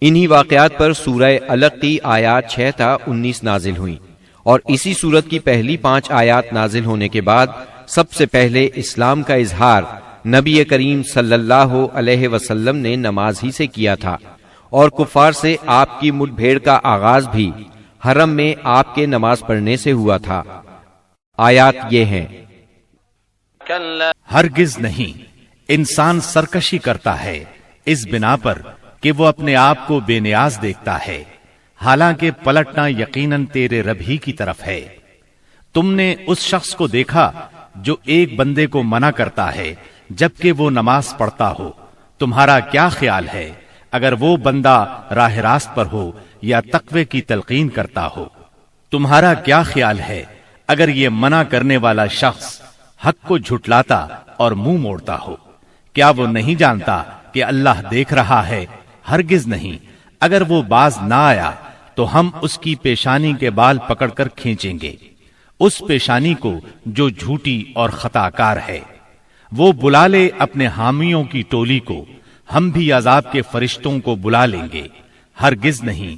انہی واقعات پر سورہ علق کی آیات 6 تا 19 نازل ہوئیں، اور اسی سورت کی پہلی 5 آیات نازل ہونے کے بعد سب سے پہلے اسلام کا اظہار نبی کریم صلی اللہ علیہ وسلم نے نماز ہی سے کیا تھا، اور کفار سے آپ کی مٹ بھیڑ کا آغاز بھی حرم میں آپ کے نماز پڑھنے سے ہوا تھا۔ آیات یہ ہیں: ہرگز نہیں، انسان سرکشی کرتا ہے اس بنا پر کہ وہ اپنے آپ کو بے نیاز دیکھتا ہے، حالانکہ پلٹنا یقیناً تیرے رب ہی کی طرف ہے۔ تم نے اس شخص کو دیکھا جو ایک بندے کو منع کرتا ہے جبکہ وہ نماز پڑھتا ہو، تمہارا کیا خیال ہے اگر وہ بندہ راہ راست پر ہو یا تقوی کی تلقین کرتا ہو؟ تمہارا کیا خیال ہے اگر یہ منع کرنے والا شخص حق کو جھٹلاتا اور منہ موڑتا ہو؟ کیا وہ نہیں جانتا کہ اللہ دیکھ رہا ہے؟ ہرگز نہیں، اگر وہ باز نہ آیا تو ہم اس کی پیشانی کے بال پکڑ کر کھینچیں گے، اس پیشانی کو جو جھوٹی اور خطا کار ہے۔ وہ بلا لے اپنے حامیوں کی ٹولی کو، ہم بھی عذاب کے فرشتوں کو بلا لیں گے۔ ہرگز نہیں،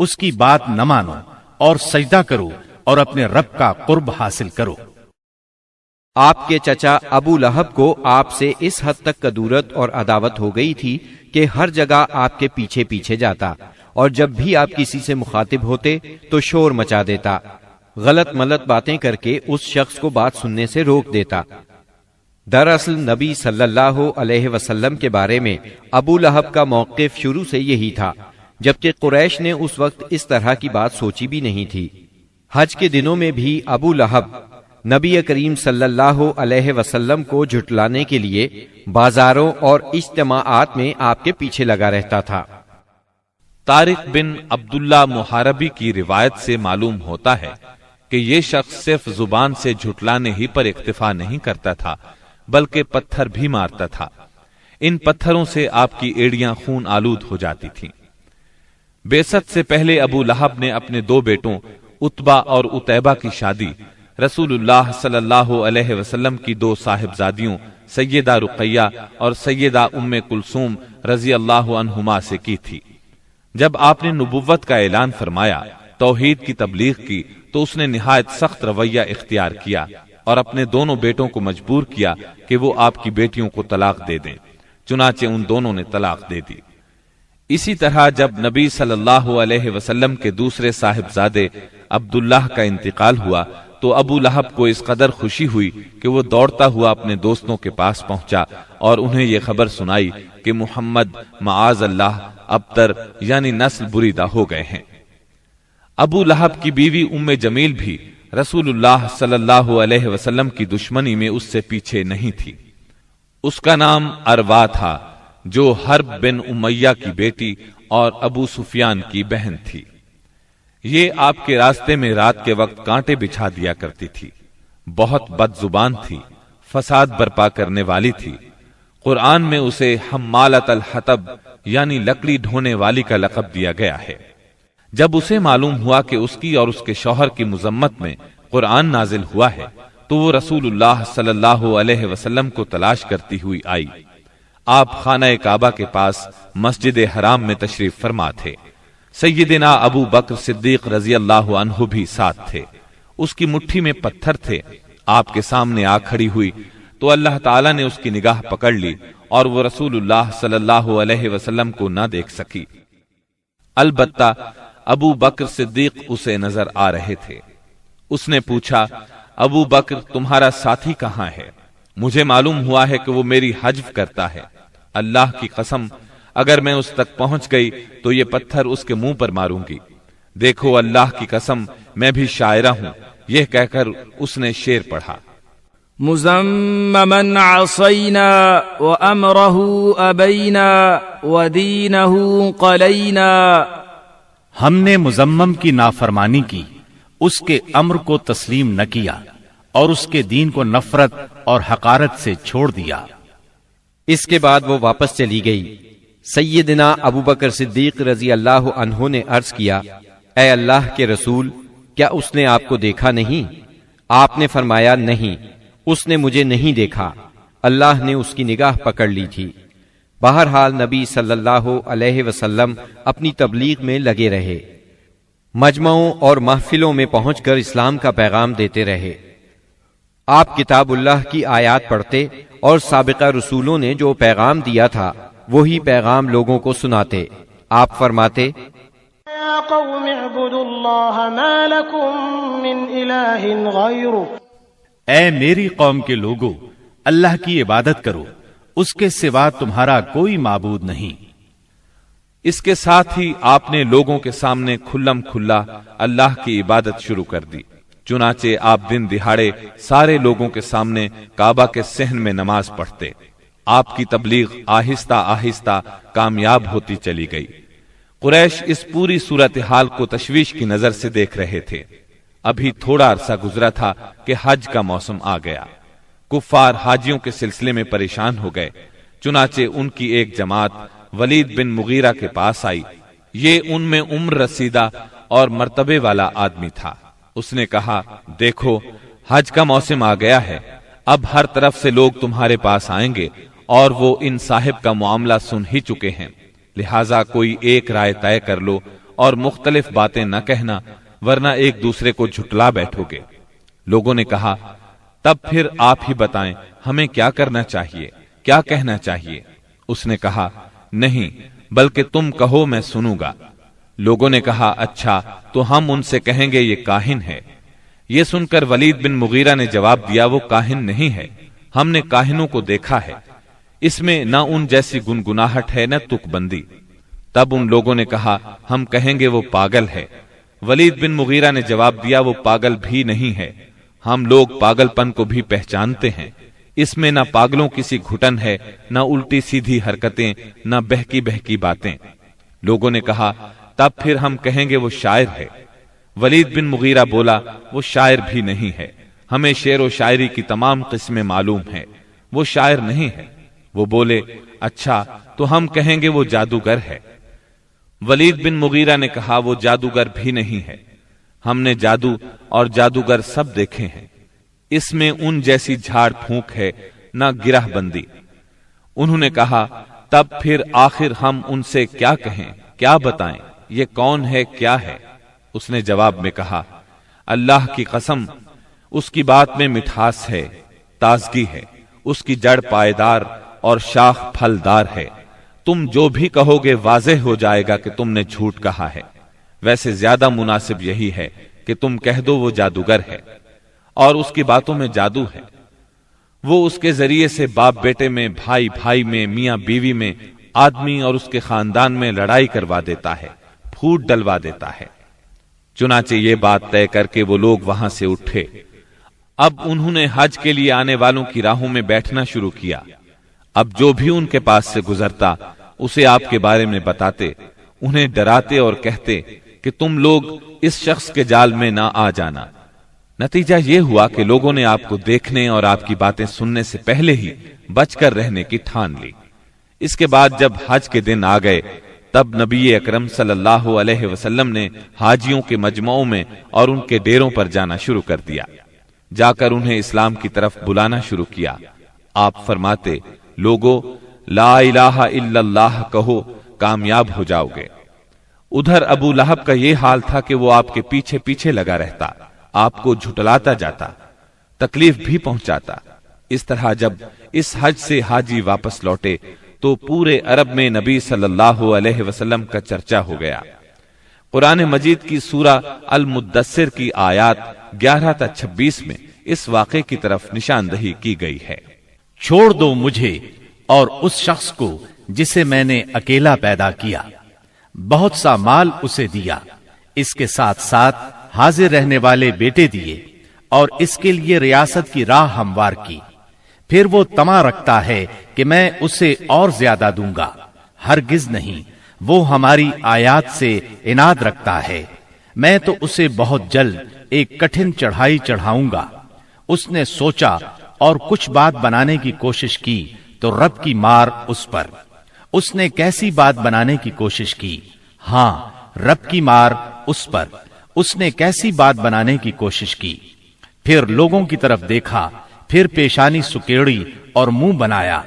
اس کی بات نہ مانو اور سجدہ کرو اور اپنے رب کا قرب حاصل کرو۔ آپ کے چچا ابو لہب کو آپ سے اس حد تک کدورت اور عداوت ہو گئی تھی کہ ہر جگہ آپ کے پیچھے پیچھے جاتا، اور جب بھی آپ کسی سے مخاطب ہوتے تو شور مچا دیتا، غلط ملت باتیں کر کے اس شخص کو بات سننے سے روک دیتا۔ دراصل نبی صلی اللہ علیہ وسلم کے بارے میں ابو لہب کا موقف شروع سے یہی تھا، جبکہ قریش نے اس وقت اس طرح کی بات سوچی بھی نہیں تھی۔ حج کے دنوں میں بھی ابو لہب نبی کریم صلی اللہ علیہ وسلم کو جھٹلانے کے لیے بازاروں اور اجتماعات میں آپ کے پیچھے لگا رہتا تھا۔ طارق بن عبداللہ محاربی کی روایت سے معلوم ہوتا ہے کہ یہ شخص صرف زبان سے جھٹلانے ہی پر اکتفا نہیں کرتا تھا بلکہ پتھر بھی مارتا تھا۔ ان پتھروں سے آپ کی ایڑیاں خون آلود ہو جاتی تھیں۔ بعثت سے پہلے ابو لہب نے اپنے 2 بیٹوں عتبہ اور عتیبہ کی شادی رسول اللہ صلی اللہ علیہ وسلم کی 2 صاحبزادیوں سیدہ رقیہ اور سیدہ ام کلثوم رضی اللہ عنہما سے کی تھی۔ جب آپ نے نبوت کا اعلان فرمایا، توحید کی تبلیغ کی، تو اس نے نہایت سخت رویہ اختیار کیا اور اپنے دونوں بیٹوں کو مجبور کیا کہ وہ آپ کی بیٹیوں کو طلاق دے دیں۔ چنانچہ ان دونوں نے طلاق دے دی۔ اسی طرح جب نبی صلی اللہ علیہ وسلم کے دوسرے صاحبزادے عبداللہ کا انتقال ہوا تو ابو لہب کو اس قدر خوشی ہوئی کہ وہ دوڑتا ہوا اپنے دوستوں کے پاس پہنچا اور انہیں یہ خبر سنائی کہ محمد معاذ اللہ ابتر یعنی نسل بریدہ ہو گئے ہیں۔ ابو لہب کی بیوی ام جمیل بھی رسول اللہ صلی اللہ علیہ وسلم کی دشمنی میں اس سے پیچھے نہیں تھی۔ اس کا نام اروا تھا، جو حرب بن امیہ کی بیٹی اور ابو سفیان کی بہن تھی۔ یہ آپ کے راستے میں رات کے وقت کانٹے بچھا دیا کرتی تھی، بہت بد زبان تھی، فساد برپا کرنے والی تھی۔ قرآن میں اسے حمالۃ الحطب یعنی لکڑی ڈھونے والی کا لقب دیا گیا ہے۔ جب اسے معلوم ہوا کہ اس کی اور اس کے شوہر کی مذمت میں قرآن نازل ہوا ہے تو وہ رسول اللہ صلی اللہ علیہ وسلم کو تلاش کرتی ہوئی آئی۔ آپ خانہ کعبہ کے پاس مسجد حرام میں تشریف فرما تھے۔ سیدنا ابو بکر صدیق رضی اللہ عنہ بھی ساتھ تھے۔ اس کی مٹھی میں پتھر تھے۔ آپ کے سامنے آ کھڑی ہوئی تو اللہ تعالیٰ نے اس کی نگاہ پکڑ لی اور وہ رسول اللہ صلی اللہ علیہ وسلم کو نہ دیکھ سکی۔ البتہ ابو بکر صدیق اسے نظر آ رہے تھے۔ اس نے پوچھا، ابو بکر تمہارا ساتھی کہاں ہے؟ مجھے معلوم ہوا ہے کہ وہ میری حجب کرتا ہے۔ اللہ کی قسم اگر میں اس تک پہنچ گئی تو یہ پتھر اس کے منہ پر ماروں گی۔ دیکھو اللہ کی قسم میں بھی شاعرہ ہوں۔ یہ کہہ کر اس نے شعر پڑھا، مزممن عصینا وامرہ ابینا ودینہ قلینا۔ ہم نے مزمم کی نافرمانی کی، اس کے امر کو تسلیم نہ کیا اور اس کے دین کو نفرت اور حقارت سے چھوڑ دیا۔ اس کے بعد وہ واپس چلی گئی۔ سیدنا ابو بکر صدیق رضی اللہ عنہ نے عرض کیا، اے اللہ کے رسول، کیا اس نے آپ کو دیکھا نہیں؟ آپ نے فرمایا، نہیں، اس نے مجھے نہیں دیکھا، اللہ نے اس کی نگاہ پکڑ لی تھی۔ بہرحال نبی صلی اللہ علیہ وسلم اپنی تبلیغ میں لگے رہے، مجمعوں اور محفلوں میں پہنچ کر اسلام کا پیغام دیتے رہے۔ آپ کتاب اللہ کی آیات پڑھتے اور سابقہ رسولوں نے جو پیغام دیا تھا وہی پیغام لوگوں کو سناتے۔ آپ فرماتے، یا قوم اعبدوا اللہ ما لکم من الہ غیرہ، اے میری قوم کے لوگو، اللہ کی عبادت کرو، اس کے سوا تمہارا کوئی معبود نہیں۔ اس کے ساتھ ہی آپ نے لوگوں کے سامنے کھلم کھلا اللہ کی عبادت شروع کر دی۔ چنانچہ آپ دن دہاڑے سارے لوگوں کے سامنے کعبہ کے صحن میں نماز پڑھتے۔ آپ کی تبلیغ آہستہ آہستہ کامیاب ہوتی چلی گئی۔ قریش اس پوری صورتحال کو تشویش کی نظر سے دیکھ رہے تھے۔ ابھی تھوڑا عرصہ گزرا تھا کہ حج کا موسم آ گیا۔ کفار حاجیوں کے سلسلے میں پریشان ہو گئے۔ چنانچہ ان کی ایک جماعت ولید بن مغیرہ کے پاس آئی۔ یہ ان میں عمر رسیدہ اور مرتبے والا آدمی تھا۔ اس نے کہا، دیکھو حج کا موسم آ گیا ہے، اب ہر طرف سے لوگ تمہارے پاس آئیں گے اور وہ ان صاحب کا معاملہ سن ہی چکے ہیں، لہٰذا کوئی ایک رائے طے کر لو اور مختلف باتیں نہ کہنا، ورنہ ایک دوسرے کو جھٹلا بیٹھو گے۔ لوگوں نے کہا، تب پھر آپ ہی بتائیں ہمیں کیا کرنا چاہیے، کیا کہنا چاہیے؟ اس نے کہا، نہیں بلکہ تم کہو میں سنوں گا۔ لوگوں نے کہا، اچھا تو ہم ان سے کہیں گے یہ کاہن ہے۔ یہ سن کر ولید بن مغیرہ نے جواب دیا، وہ کاہن نہیں ہے، ہم نے کاہنوں کو دیکھا ہے، اس میں نہ ان جیسی گنگناہٹ ہے نہ تک بندی۔ تب ان لوگوں نے کہا، ہم کہیں گے وہ پاگل ہے۔ ولید بن مغیرہ نے جواب دیا، وہ پاگل بھی نہیں ہے، ہم لوگ پاگل پن کو بھی پہچانتے ہیں، اس میں نہ پاگلوں کسی گھٹن ہے، نہ الٹی سیدھی حرکتیں، نہ بہکی بہکی باتیں۔ لوگوں نے کہا، تب پھر ہم کہیں گے وہ شاعر ہے۔ ولید بن مغیرہ بولا، وہ شاعر بھی نہیں ہے، ہمیں شعر و شاعری کی تمام قسمیں معلوم ہیں، وہ شاعر نہیں ہے۔ وہ بولے، اچھا تو ہم کہیں گے وہ جادوگر ہے۔ ولید بن مغیرہ نے کہا، وہ جادوگر بھی نہیں ہے، ہم نے جادو اور جادوگر سب دیکھے ہیں، اس میں ان جیسی جھاڑ پھونک ہے نہ گرہ بندی۔ انہوں نے کہا، تب پھر آخر ہم ان سے کیا کہیں، کیا بتائیں، یہ کون ہے، کیا ہے؟ اس نے جواب میں کہا، اللہ کی قسم، اس کی بات میں مٹھاس ہے، تازگی ہے، اس کی جڑ پائیدار اور شاخ پھلدار ہے، تم جو بھی کہو گے واضح ہو جائے گا کہ تم نے جھوٹ کہا ہے۔ ویسے زیادہ مناسب یہی ہے کہ تم کہہ دو وہ جادوگر ہے اور اس کی باتوں میں جادو ہے، وہ اس کے ذریعے سے باپ بیٹے میں، بھائی بھائی میں، میاں بیوی میں، آدمی اور اس کے خاندان میں لڑائی کروا دیتا ہے، پھوٹ ڈلوا دیتا ہے۔ چنانچہ یہ بات طے کر کے وہ لوگ وہاں سے اٹھے۔ اب انہوں نے حج کے لیے آنے والوں کی راہوں میں بیٹھنا شروع کیا۔ اب جو بھی ان کے پاس سے گزرتا اسے آپ کے بارے میں بتاتے، انہیں ڈراتے اور کہتے کہ تم لوگ اس شخص کے جال میں نہ آ جانا۔ نتیجہ یہ ہوا کہ لوگوں نے آپ کو دیکھنے اور آپ کی باتیں سننے سے پہلے ہی بچ کر رہنے کی ٹھان لی۔ اس کے بعد جب حج کے دن آ گئے تب نبی اکرم صلی اللہ علیہ وسلم نے حاجیوں کے مجمعوں میں اور ان کے ڈیروں پر جانا شروع کر دیا، جا کر انہیں اسلام کی طرف بلانا شروع کیا۔ آپ فرماتے، لوگو لا الہ الا اللہ کہو، کامیاب ہو جاؤ گے۔ ادھر ابو لہب کا یہ حال تھا کہ وہ آپ کے پیچھے پیچھے لگا رہتا، آپ کو جھٹلاتا جاتا، تکلیف بھی پہنچاتا۔ اس طرح جب اس حج سے حاجی واپس لوٹے تو پورے عرب میں نبی صلی اللہ علیہ وسلم کا چرچا ہو گیا۔ قرآن مجید کی سورہ المدثر کی آیات 11 تا 26 میں اس واقعے کی طرف نشاندہی کی گئی ہے۔ چھوڑ دو مجھے اور اس شخص کو جسے میں نے اکیلا پیدا کیا، بہت سا مال اسے دیا، اس کے ساتھ ساتھ حاضر رہنے والے بیٹے دیے اور اس کے لیے ریاست کی راہ ہموار کی۔ پھر وہ طمع رکھتا ہے کہ میں اسے اور زیادہ دوں گا، ہرگز نہیں، وہ ہماری آیات سے عناد رکھتا ہے، میں تو اسے بہت جلد ایک کٹھن چڑھائی چڑھاؤں گا۔ اس نے سوچا اور کچھ بات بنانے کی کوشش کی تو رب کی مار اس پر۔ اس نے کیسی بات بنانے کی کوشش کی؟ ہاں، رب کی مار اس پر۔ اس نے کیسی بات بنانے کی کوشش کی؟ پھر لوگوں کی طرف دیکھا، پھر پیشانی سکیڑی اور منہ بنایا،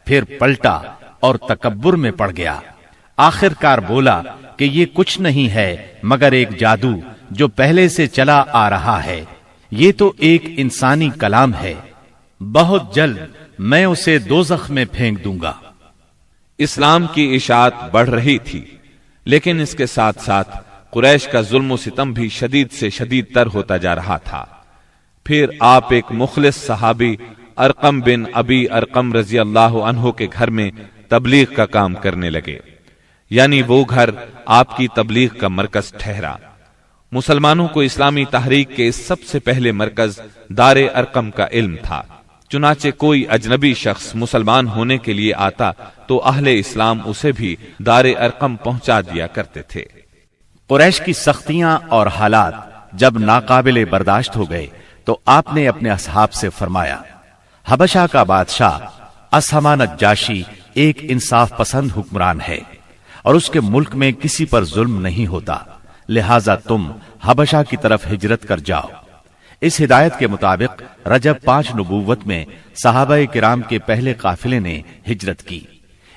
پھر پلٹا اور تکبر میں پڑ گیا۔ آخر کار بولا کہ یہ کچھ نہیں ہے مگر ایک جادو جو پہلے سے چلا آ رہا ہے، یہ تو ایک انسانی کلام ہے، بہت جلد میں اسے دوزخ میں پھینک دوں گا۔ اسلام کی اشاعت بڑھ رہی تھی، لیکن اس کے ساتھ ساتھ قریش کا ظلم و ستم بھی شدید سے شدید تر ہوتا جا رہا تھا۔ پھر آپ ایک مخلص صحابی ارقم بن ابی ارقم رضی اللہ عنہ کے گھر میں تبلیغ کا کام کرنے لگے، یعنی وہ گھر آپ کی تبلیغ کا مرکز ٹھہرا۔ مسلمانوں کو اسلامی تحریک کے سب سے پہلے مرکز دار ارقم کا علم تھا، چنانچہ کوئی اجنبی شخص مسلمان ہونے کے لیے آتا تو اہل اسلام اسے بھی دار ارقم پہنچا دیا کرتے تھے۔ قریش کی سختیاں اور حالات جب ناقابل برداشت ہو گئے تو آپ نے اپنے اصحاب سے فرمایا، حبشہ کا بادشاہ اسہمہ نجاشی ایک انصاف پسند حکمران ہے اور اس کے ملک میں کسی پر ظلم نہیں ہوتا، لہذا تم حبشہ کی طرف ہجرت کر جاؤ۔ اس ہدایت کے مطابق رجب 5 نبوت میں صحابہ کرام کے پہلے قافلے نے ہجرت کی۔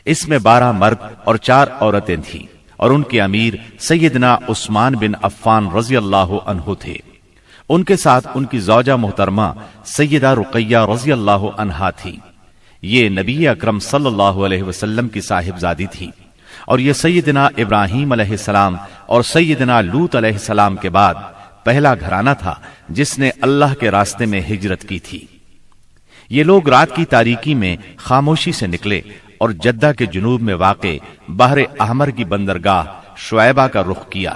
اس میں 12 مرد اور 4 عورتیں تھیں اور ان کے امیر سیدنا عثمان بن عفان رضی اللہ عنہ تھے۔ ان کے ساتھ ان کی زوجہ محترمہ سیدہ رقیہ رضی اللہ عنہا تھی۔ یہ نبی اکرم صلی اللہ علیہ وسلم کی صاحبزادی تھی اور یہ سیدنا ابراہیم علیہ السلام اور سیدنا لوط علیہ السلام کے بعد پہلا گھرانہ تھا جس نے اللہ کے راستے میں ہجرت کی تھی۔ یہ لوگ رات کی تاریکی میں خاموشی سے نکلے اور جدہ کے جنوب میں واقع بحر احمر کی بندرگاہ شعیبہ کا رخ کیا۔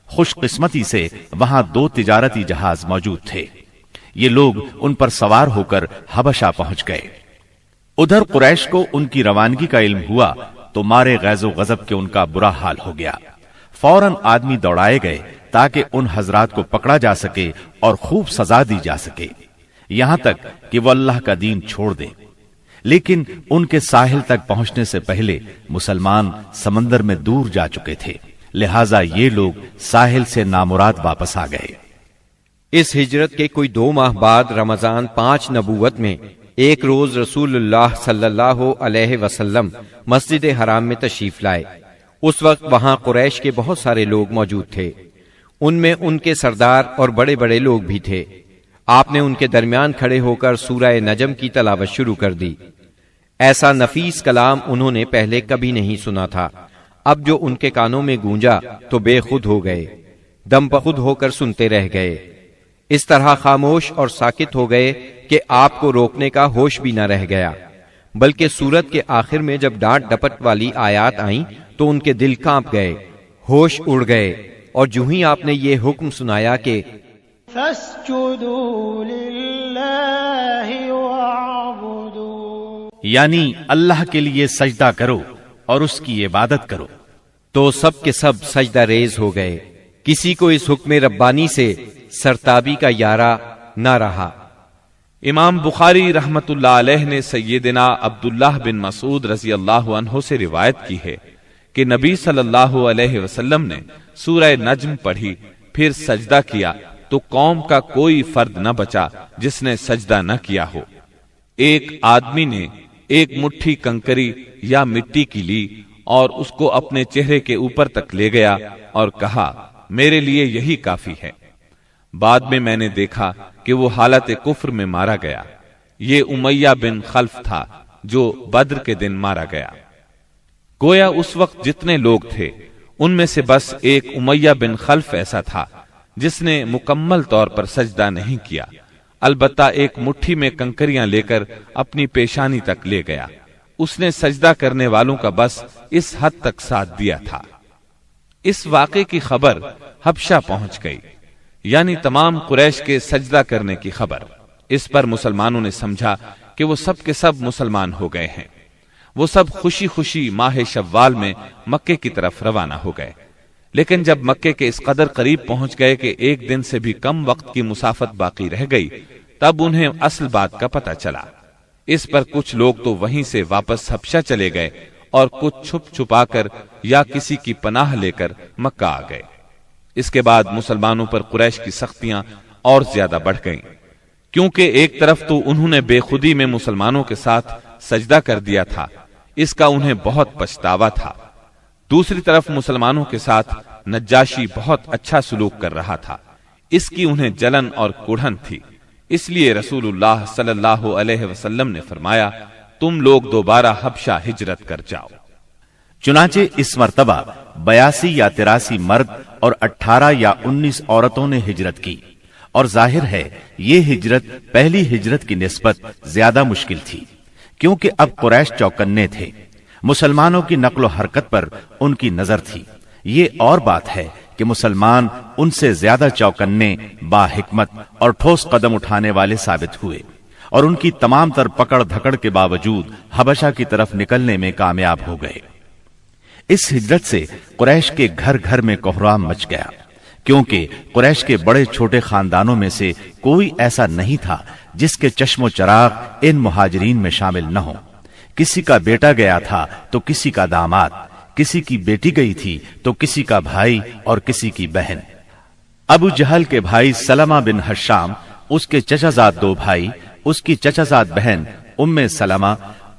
خوش قسمتی سے وہاں 2 تجارتی جہاز موجود تھے۔ یہ لوگ ان پر سوار ہو کر حبشہ پہنچ گئے۔ ادھر قریش کو ان کی روانگی کا علم ہوا تو مارے غیظ و غضب کے ان کا برا حال ہو گیا۔ فوراً آدمی دوڑائے گئے تاکہ ان حضرات کو پکڑا جا سکے اور خوب سزا دی جا سکے، یہاں تک کہ وہ اللہ کا دین چھوڑ دیں۔ لیکن ان کے ساحل تک پہنچنے سے پہلے مسلمان سمندر میں دور جا چکے تھے، لہٰذا یہ لوگ ساحل سے نامراد واپس آ گئے۔ اس ہجرت کے کوئی 2 ماہ بعد رمضان 5 نبوت میں ایک روز رسول اللہ صلی اللہ علیہ وسلم مسجد حرام میں تشریف لائے۔ اس وقت وہاں قریش کے بہت سارے لوگ موجود تھے، ان میں ان کے سردار اور بڑے بڑے لوگ بھی تھے۔ آپ نے ان کے درمیان کھڑے ہو کر سورہ نجم کی تلاوت شروع کر دی۔ ایسا نفیس کلام انہوں نے پہلے کبھی نہیں سنا تھا۔ اب جو ان کے کانوں میں گونجا تو بے خود ہو گئے، دم بخود ہو کر سنتے رہ گئے، اس طرح خاموش اور ساکت ہو گئے کہ آپ کو روکنے کا ہوش بھی نہ رہ گیا۔ بلکہ سورت کے آخر میں جب ڈانٹ ڈپٹ والی آیات آئیں تو ان کے دل کانپ گئے، ہوش اڑ گئے، اور جو ہی آپ نے یہ حکم سنایا کہ فَاسْجُدُوا لِلَّهِ وَاعْبُدُوا، یعنی اللہ کے لیے سجدہ کرو اور اس کی عبادت کرو، تو سب کے سب سجدہ ریز ہو گئے۔ کسی کو اس حکم ربانی سے سرتابی کا یارہ نہ رہا۔ امام بخاری رحمت اللہ علیہ نے سیدنا عبداللہ بن مسعود رضی اللہ عنہ سے روایت کی ہے کہ نبی صلی اللہ علیہ وسلم نے سورہ نجم پڑھی، پھر سجدہ کیا تو قوم کا کوئی فرد نہ بچا جس نے سجدہ نہ کیا ہو۔ ایک آدمی نے ایک مٹھی کنکری یا مٹی کی لی اور اس کو اپنے چہرے کے اوپر تک لے گیا اور کہا، میرے لیے یہی کافی ہے۔ بعد میں میں نے دیکھا کہ وہ حالت کفر میں مارا گیا۔ یہ امیہ بن خلف تھا جو بدر کے دن مارا گیا۔ گویا اس وقت جتنے لوگ تھے ان میں سے بس ایک امیہ بن خلف ایسا تھا جس نے مکمل طور پر سجدہ نہیں کیا، البتہ ایک مٹھی میں کنکریاں لے کر اپنی پیشانی تک لے گیا۔ اس نے سجدہ کرنے والوں کا بس اس حد تک ساتھ دیا تھا۔ اس واقعے کی خبر حبشہ پہنچ گئی، یعنی تمام قریش کے سجدہ کرنے کی خبر۔ اس پر مسلمانوں نے سمجھا کہ وہ سب کے سب مسلمان ہو گئے ہیں۔ وہ سب خوشی خوشی ماہ شوال میں مکے کی طرف روانہ ہو گئے، لیکن جب مکے کے اس قدر قریب پہنچ گئے کہ ایک دن سے بھی کم وقت کی مسافت باقی رہ گئی، تب انہیں اصل بات کا پتہ چلا۔ اس پر کچھ لوگ تو وہیں سے واپس حبشہ چلے گئے اور کچھ چھپ چھپا کر یا کسی کی پناہ لے کر مکہ آ گئے۔ اس کے بعد مسلمانوں پر قریش کی سختیاں اور زیادہ بڑھ گئیں، کیونکہ ایک طرف تو انہوں نے بے خودی میں مسلمانوں کے ساتھ سجدہ کر دیا تھا، اس کا انہیں بہت پچھتاوا تھا۔ دوسری طرف مسلمانوں کے ساتھ نجاشی بہت اچھا سلوک کر رہا تھا، اس کی انہیں جلن اور کڑھن تھی۔ اس لیے رسول اللہ صلی اللہ علیہ وسلم نے فرمایا، تم لوگ دوبارہ حبشہ ہجرت کر جاؤ۔ چنانچہ اس مرتبہ 82 یا 83 مرد اور 18 یا 19 عورتوں نے ہجرت کی، اور ظاہر ہے یہ ہجرت پہلی ہجرت کی نسبت زیادہ مشکل تھی، کیونکہ اب قریش چوکنے تھے، مسلمانوں کی نقل و حرکت پر ان کی نظر تھی۔ یہ اور بات ہے کہ مسلمان ان سے زیادہ چوکنے، با حکمت اور ٹھوس قدم اٹھانے والے ثابت ہوئے، اور ان کی تمام تر پکڑ دھکڑ کے باوجود حبشہ کی طرف نکلنے میں کامیاب ہو گئے۔ اس ہجرت سے قریش کے گھر گھر میں کوہرام مچ گیا، کیونکہ قریش کے بڑے چھوٹے خاندانوں میں سے کوئی ایسا نہیں تھا جس کے چشم و چراغ ان مہاجرین میں شامل نہ ہو۔ کسی کا بیٹا گیا تھا تو کسی کا داماد، کسی کی بیٹی گئی تھی تو کسی کا بھائی اور کسی کی بہن۔ ابو جہل کے بھائی سلمہ بن حشام، اس کے چچا زاد 2 بھائی، اس کی چچا زاد بہن ام سلمہ،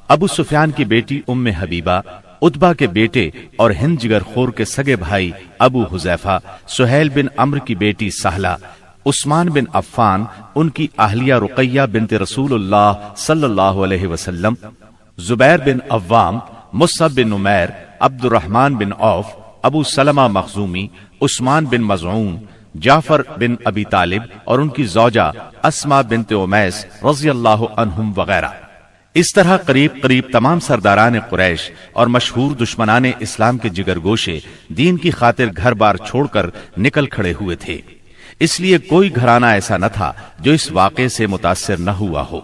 ابو سفیان کی بیٹی ام حبیبہ، عتبہ کے بیٹے اور ہند جگر خور کے سگے بھائی ابو حذیفہ، سہیل بن عمرو کی بیٹی سہلہ، عثمان بن عفان، ان کی اہلیہ رقیہ بنت رسول اللہ صلی اللہ علیہ وسلم، زبیر بن عوام، مصعب بن عمیر، عبد الرحمن بن عوف، ابو سلمہ مخزومی، عثمان بن مظعون، جعفر بن ابی طالب اور ان کی زوجہ اسماء بنت امیس رضی اللہ عنہم وغیرہ۔ اس طرح قریب قریب تمام سرداران قریش اور مشہور دشمنان اسلام کے جگر گوشے دین کی خاطر گھر بار چھوڑ کر نکل کھڑے ہوئے تھے۔ اس لیے کوئی گھرانہ ایسا نہ تھا جو اس واقعے سے متاثر نہ ہوا ہو۔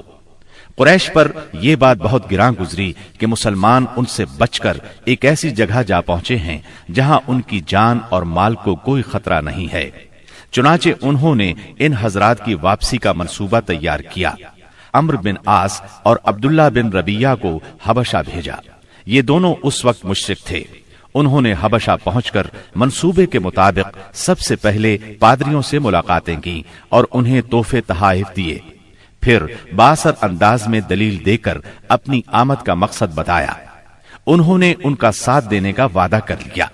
قریش پر یہ بات بہت گراں گزری کہ مسلمان ان سے بچ کر ایک ایسی جگہ جا پہنچے ہیں جہاں ان کی جان اور مال کو کوئی خطرہ نہیں ہے۔ چنانچہ انہوں نے ان حضرات کی واپسی کا منصوبہ تیار کیا۔ عمرو بن عاص اور عبداللہ بن ربیہ کو حبشہ بھیجا۔ یہ دونوں اس وقت مشرک تھے۔ انہوں نے حبشہ پہنچ کر منصوبے کے مطابق سب سے پہلے پادریوں سے ملاقاتیں کی اور انہیں تحفے تحائف دیے، پھر باثر انداز میں دلیل دے کر اپنی آمد کا مقصد بتایا۔ انہوں نے ان کا ساتھ دینے کا وعدہ کر لیا۔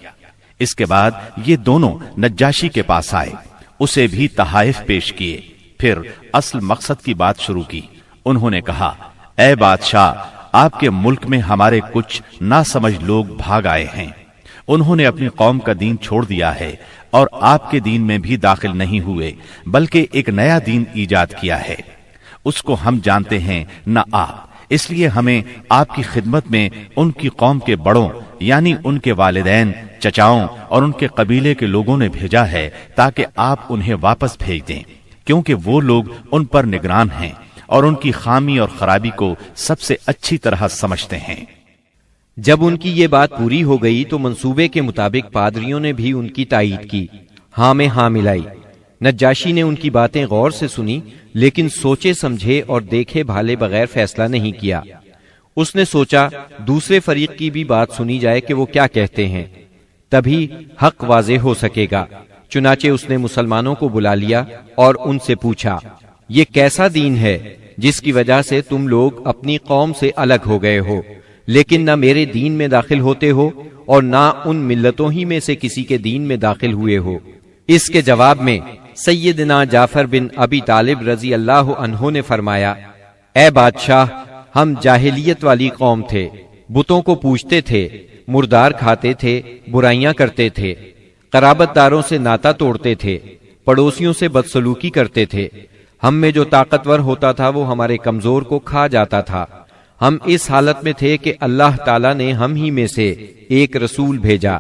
اس کے بعد یہ دونوں نجاشی کے پاس آئے، اسے بھی تحائف پیش کیے، پھر اصل مقصد کی بات شروع کی۔ انہوں نے کہا، اے بادشاہ، آپ کے ملک میں ہمارے کچھ ناسمجھ لوگ بھاگ آئے ہیں۔ انہوں نے اپنی قوم کا دین چھوڑ دیا ہے اور آپ کے دین میں بھی داخل نہیں ہوئے، بلکہ ایک نیا دین ایجاد کیا ہے۔ اس کو ہم جانتے ہیں نہ آپ، اس لیے ہمیں آپ کی خدمت میں ان کی قوم کے بڑوں یعنی ان کے والدین، چچاؤں اور ان کے قبیلے کے لوگوں نے بھیجا ہے تاکہ آپ انہیں واپس بھیج دیں، کیونکہ وہ لوگ ان پر نگران ہیں اور ان کی خامی اور خرابی کو سب سے اچھی طرح سمجھتے ہیں۔ جب ان کی یہ بات پوری ہو گئی تو منصوبے کے مطابق پادریوں نے بھی ان کی تائید کی، ہاں میں ہاں ملائی۔ نجاشی نے ان کی باتیں غور سے سنی، لیکن سوچے سمجھے اور دیکھے بھالے بغیر فیصلہ نہیں کیا۔ اس نے سوچا دوسرے فریق کی بھی بات سنی جائے کہ وہ کیا کہتے ہیں، تبھی حق واضح ہو سکے گا۔ چنانچہ اس نے مسلمانوں کو بلا لیا اور ان سے پوچھا، یہ کیسا دین ہے جس کی وجہ سے تم لوگ اپنی قوم سے الگ ہو گئے ہو، لیکن نہ میرے دین میں داخل ہوتے ہو اور نہ ان ملتوں ہی میں سے کسی کے دین میں داخل ہوئے ہو؟ اس کے جواب میں سیدنا جعفر بن ابی طالب رضی اللہ عنہ نے فرمایا، اے بادشاہ، ہم جاہلیت والی قوم تھے، بتوں کو پوجتے تھے، مردار کھاتے تھے، برائیاں کرتے تھے، قرابت داروں سے ناتا توڑتے تھے، پڑوسیوں سے بدسلوکی کرتے تھے۔ ہم میں جو طاقتور ہوتا تھا وہ ہمارے کمزور کو کھا جاتا تھا۔ ہم اس حالت میں تھے کہ اللہ تعالیٰ نے ہم ہی میں سے ایک رسول بھیجا۔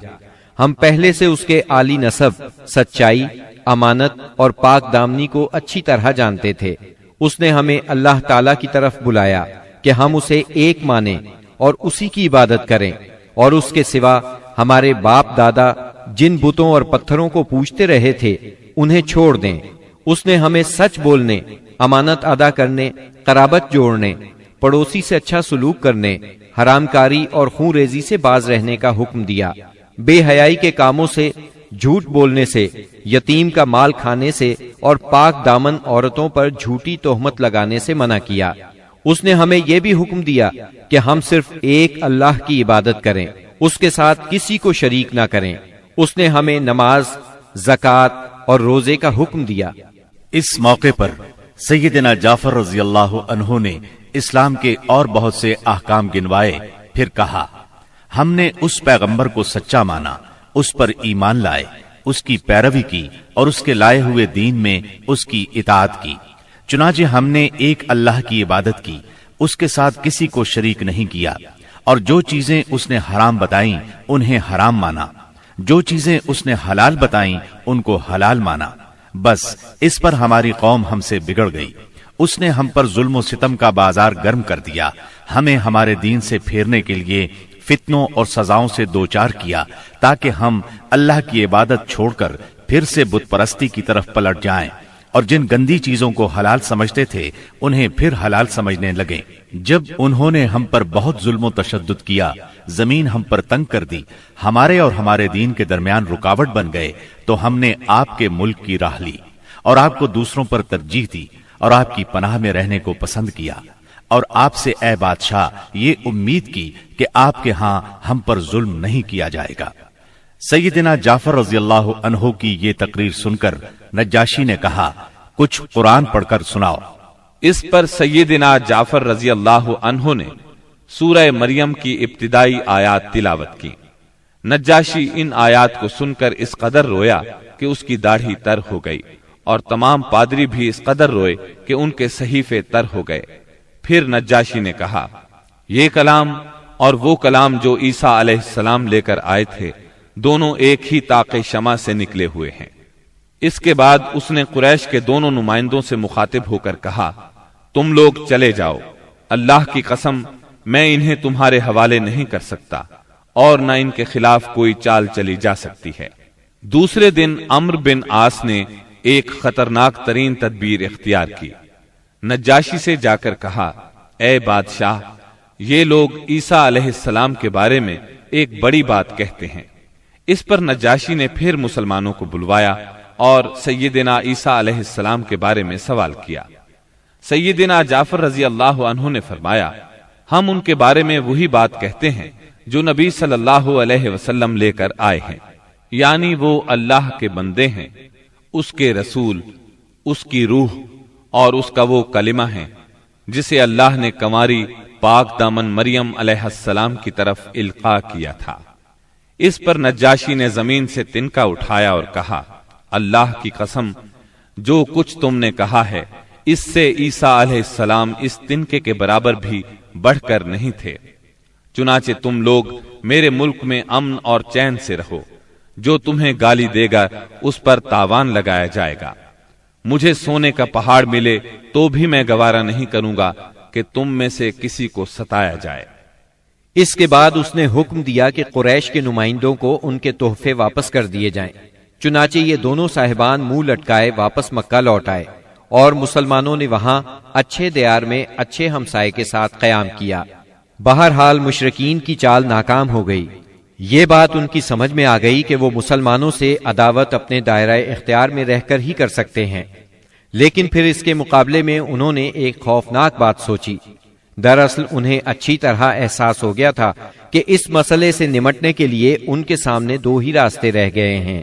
ہم پہلے سے اس کے عالی نسب، سچائی، امانت اور پاک دامنی کو اچھی طرح جانتے تھے۔ اس نے ہمیں اللہ تعالیٰ کی طرف بلایا کہ ہم اسے ایک مانیں اور اسی کی عبادت کریں، اور اس کے سوا ہمارے باپ دادا جن بتوں اور پتھروں کو پوجتے رہے تھے انہیں چھوڑ دیں۔ اس نے ہمیں سچ بولنے، امانت ادا کرنے، قرابت جوڑنے، پڑوسی سے اچھا سلوک کرنے، حرام کاری اور خون ریزی سے باز رہنے کا حکم دیا، بے حیائی کے کاموں سے، جھوٹ بولنے سے، یتیم کا مال کھانے سے اور پاک دامن عورتوں پر جھوٹی تہمت لگانے سے منع کیا۔ اس نے ہمیں یہ بھی حکم دیا کہ ہم صرف ایک اللہ کی عبادت کریں، اس کے ساتھ کسی کو شریک نہ کریں۔ اس نے ہمیں نماز، زکوٰۃ اور روزے کا حکم دیا۔ اس موقع پر سیدنا جعفر رضی اللہ عنہ نے اسلام کے اور بہت سے احکام گنوائے، پھر کہا، ہم نے اس پیغمبر کو سچا مانا، اس پر ایمان لائے، اس کی پیروی کی اور اس کے لائے ہوئے دین میں اس کی اطاعت کی۔ چنانچہ ہم نے ایک اللہ کی عبادت کی، اس کے ساتھ کسی کو شریک نہیں کیا، اور جو چیزیں اس نے حرام بتائیں انہیں حرام مانا، جو چیزیں اس نے حلال بتائیں ان کو حلال مانا۔ بس اس پر ہماری قوم ہم سے بگڑ گئی، اس نے ہم پر ظلم و ستم کا بازار گرم کر دیا، ہمیں ہمارے دین سے پھیرنے کے لیے فتنوں اور سزاؤں سے دوچار کیا، تاکہ ہم اللہ کی عبادت چھوڑ کر پھر سے بت پرستی کی طرف پلٹ جائیں، اور جن گندی چیزوں کو حلال سمجھتے تھے انہیں پھر حلال سمجھنے لگے۔ جب انہوں نے ہم پر بہت ظلم و تشدد کیا، زمین ہم پر تنگ کر دی، ہمارے اور ہمارے دین کے درمیان رکاوٹ بن گئے، تو ہم نے آپ کے ملک کی راہ لی اور آپ کو دوسروں پر ترجیح دی اور آپ کی پناہ میں رہنے کو پسند کیا، اور آپ سے اے بادشاہ یہ امید کی کہ آپ کے ہاں ہم پر ظلم نہیں کیا جائے گا۔ سیدنا جعفر رضی اللہ عنہ کی یہ تقریر سن کر نجاشی نے کہا، کچھ قرآن پڑھ کر سناؤ۔ اس پر سیدنا جعفر رضی اللہ عنہ نے سورہ مریم کی ابتدائی آیات تلاوت کی۔ نجاشی ان آیات کو سن کر اس قدر رویا کہ اس کی داڑھی تر ہو گئی، اور تمام پادری بھی اس قدر روئے کہ ان کے صحیفے تر ہو گئے۔ پھر نجاشی نے کہا، یہ کلام اور وہ کلام جو عیسیٰ علیہ السلام لے کر آئے تھے، دونوں ایک ہی طاق شمع سے نکلے ہوئے ہیں۔ اس کے بعد اس نے قریش کے دونوں نمائندوں سے مخاطب ہو کر کہا، تم لوگ چلے جاؤ، اللہ کی قسم میں انہیں تمہارے حوالے نہیں کر سکتا، اور نہ ان کے خلاف کوئی چال چلی جا سکتی ہے۔ دوسرے دن عمرو بن عاص نے ایک خطرناک ترین تدبیر اختیار کی۔ نجاشی سے جا کر کہا، اے بادشاہ، یہ لوگ عیسیٰ علیہ السلام کے بارے میں ایک بڑی بات کہتے ہیں۔ اس پر نجاشی نے پھر مسلمانوں کو بلوایا اور سیدنا عیسیٰ علیہ السلام کے بارے میں سوال کیا۔ سیدنا جعفر رضی اللہ عنہ نے فرمایا، ہم ان کے بارے میں وہی بات کہتے ہیں جو نبی صلی اللہ علیہ وسلم لے کر آئے ہیں، یعنی وہ اللہ کے بندے ہیں، اس کے رسول، اس کی روح اور اس کا وہ کلمہ ہے جسے اللہ نے کنواری پاک دامن مریم علیہ السلام کی طرف القاء کیا تھا۔ اس پر نجاشی نے زمین سے تنکا اٹھایا اور کہا، اللہ کی قسم، جو کچھ تم نے کہا ہے اس سے عیسیٰ علیہ السلام اس تنکے کے برابر بھی بڑھ کر نہیں تھے۔ چنانچہ تم لوگ میرے ملک میں امن اور چین سے رہو، جو تمہیں گالی دے گا اس پر تاوان لگایا جائے گا۔ مجھے سونے کا پہاڑ ملے تو بھی میں گوارا نہیں کروں گا کہ تم میں سے کسی کو ستایا جائے۔ اس کے بعد اس نے حکم دیا کہ قریش کے نمائندوں کو ان کے تحفے واپس کر دیے جائیں۔ چنانچہ یہ دونوں صاحبان منہ لٹکائے واپس مکہ لوٹ آئے، اور مسلمانوں نے وہاں اچھے دیار میں اچھے ہمسائے کے ساتھ قیام کیا۔ بہرحال مشرکین کی چال ناکام ہو گئی۔ یہ بات ان کی سمجھ میں آ گئی کہ وہ مسلمانوں سے عداوت اپنے دائرہ اختیار میں رہ کر ہی کر سکتے ہیں، لیکن پھر اس کے مقابلے میں انہوں نے ایک خوفناک بات سوچی۔ دراصل انہیں اچھی طرح احساس ہو گیا تھا کہ اس مسئلے سے نمٹنے کے لیے ان کے سامنے دو ہی راستے رہ گئے ہیں،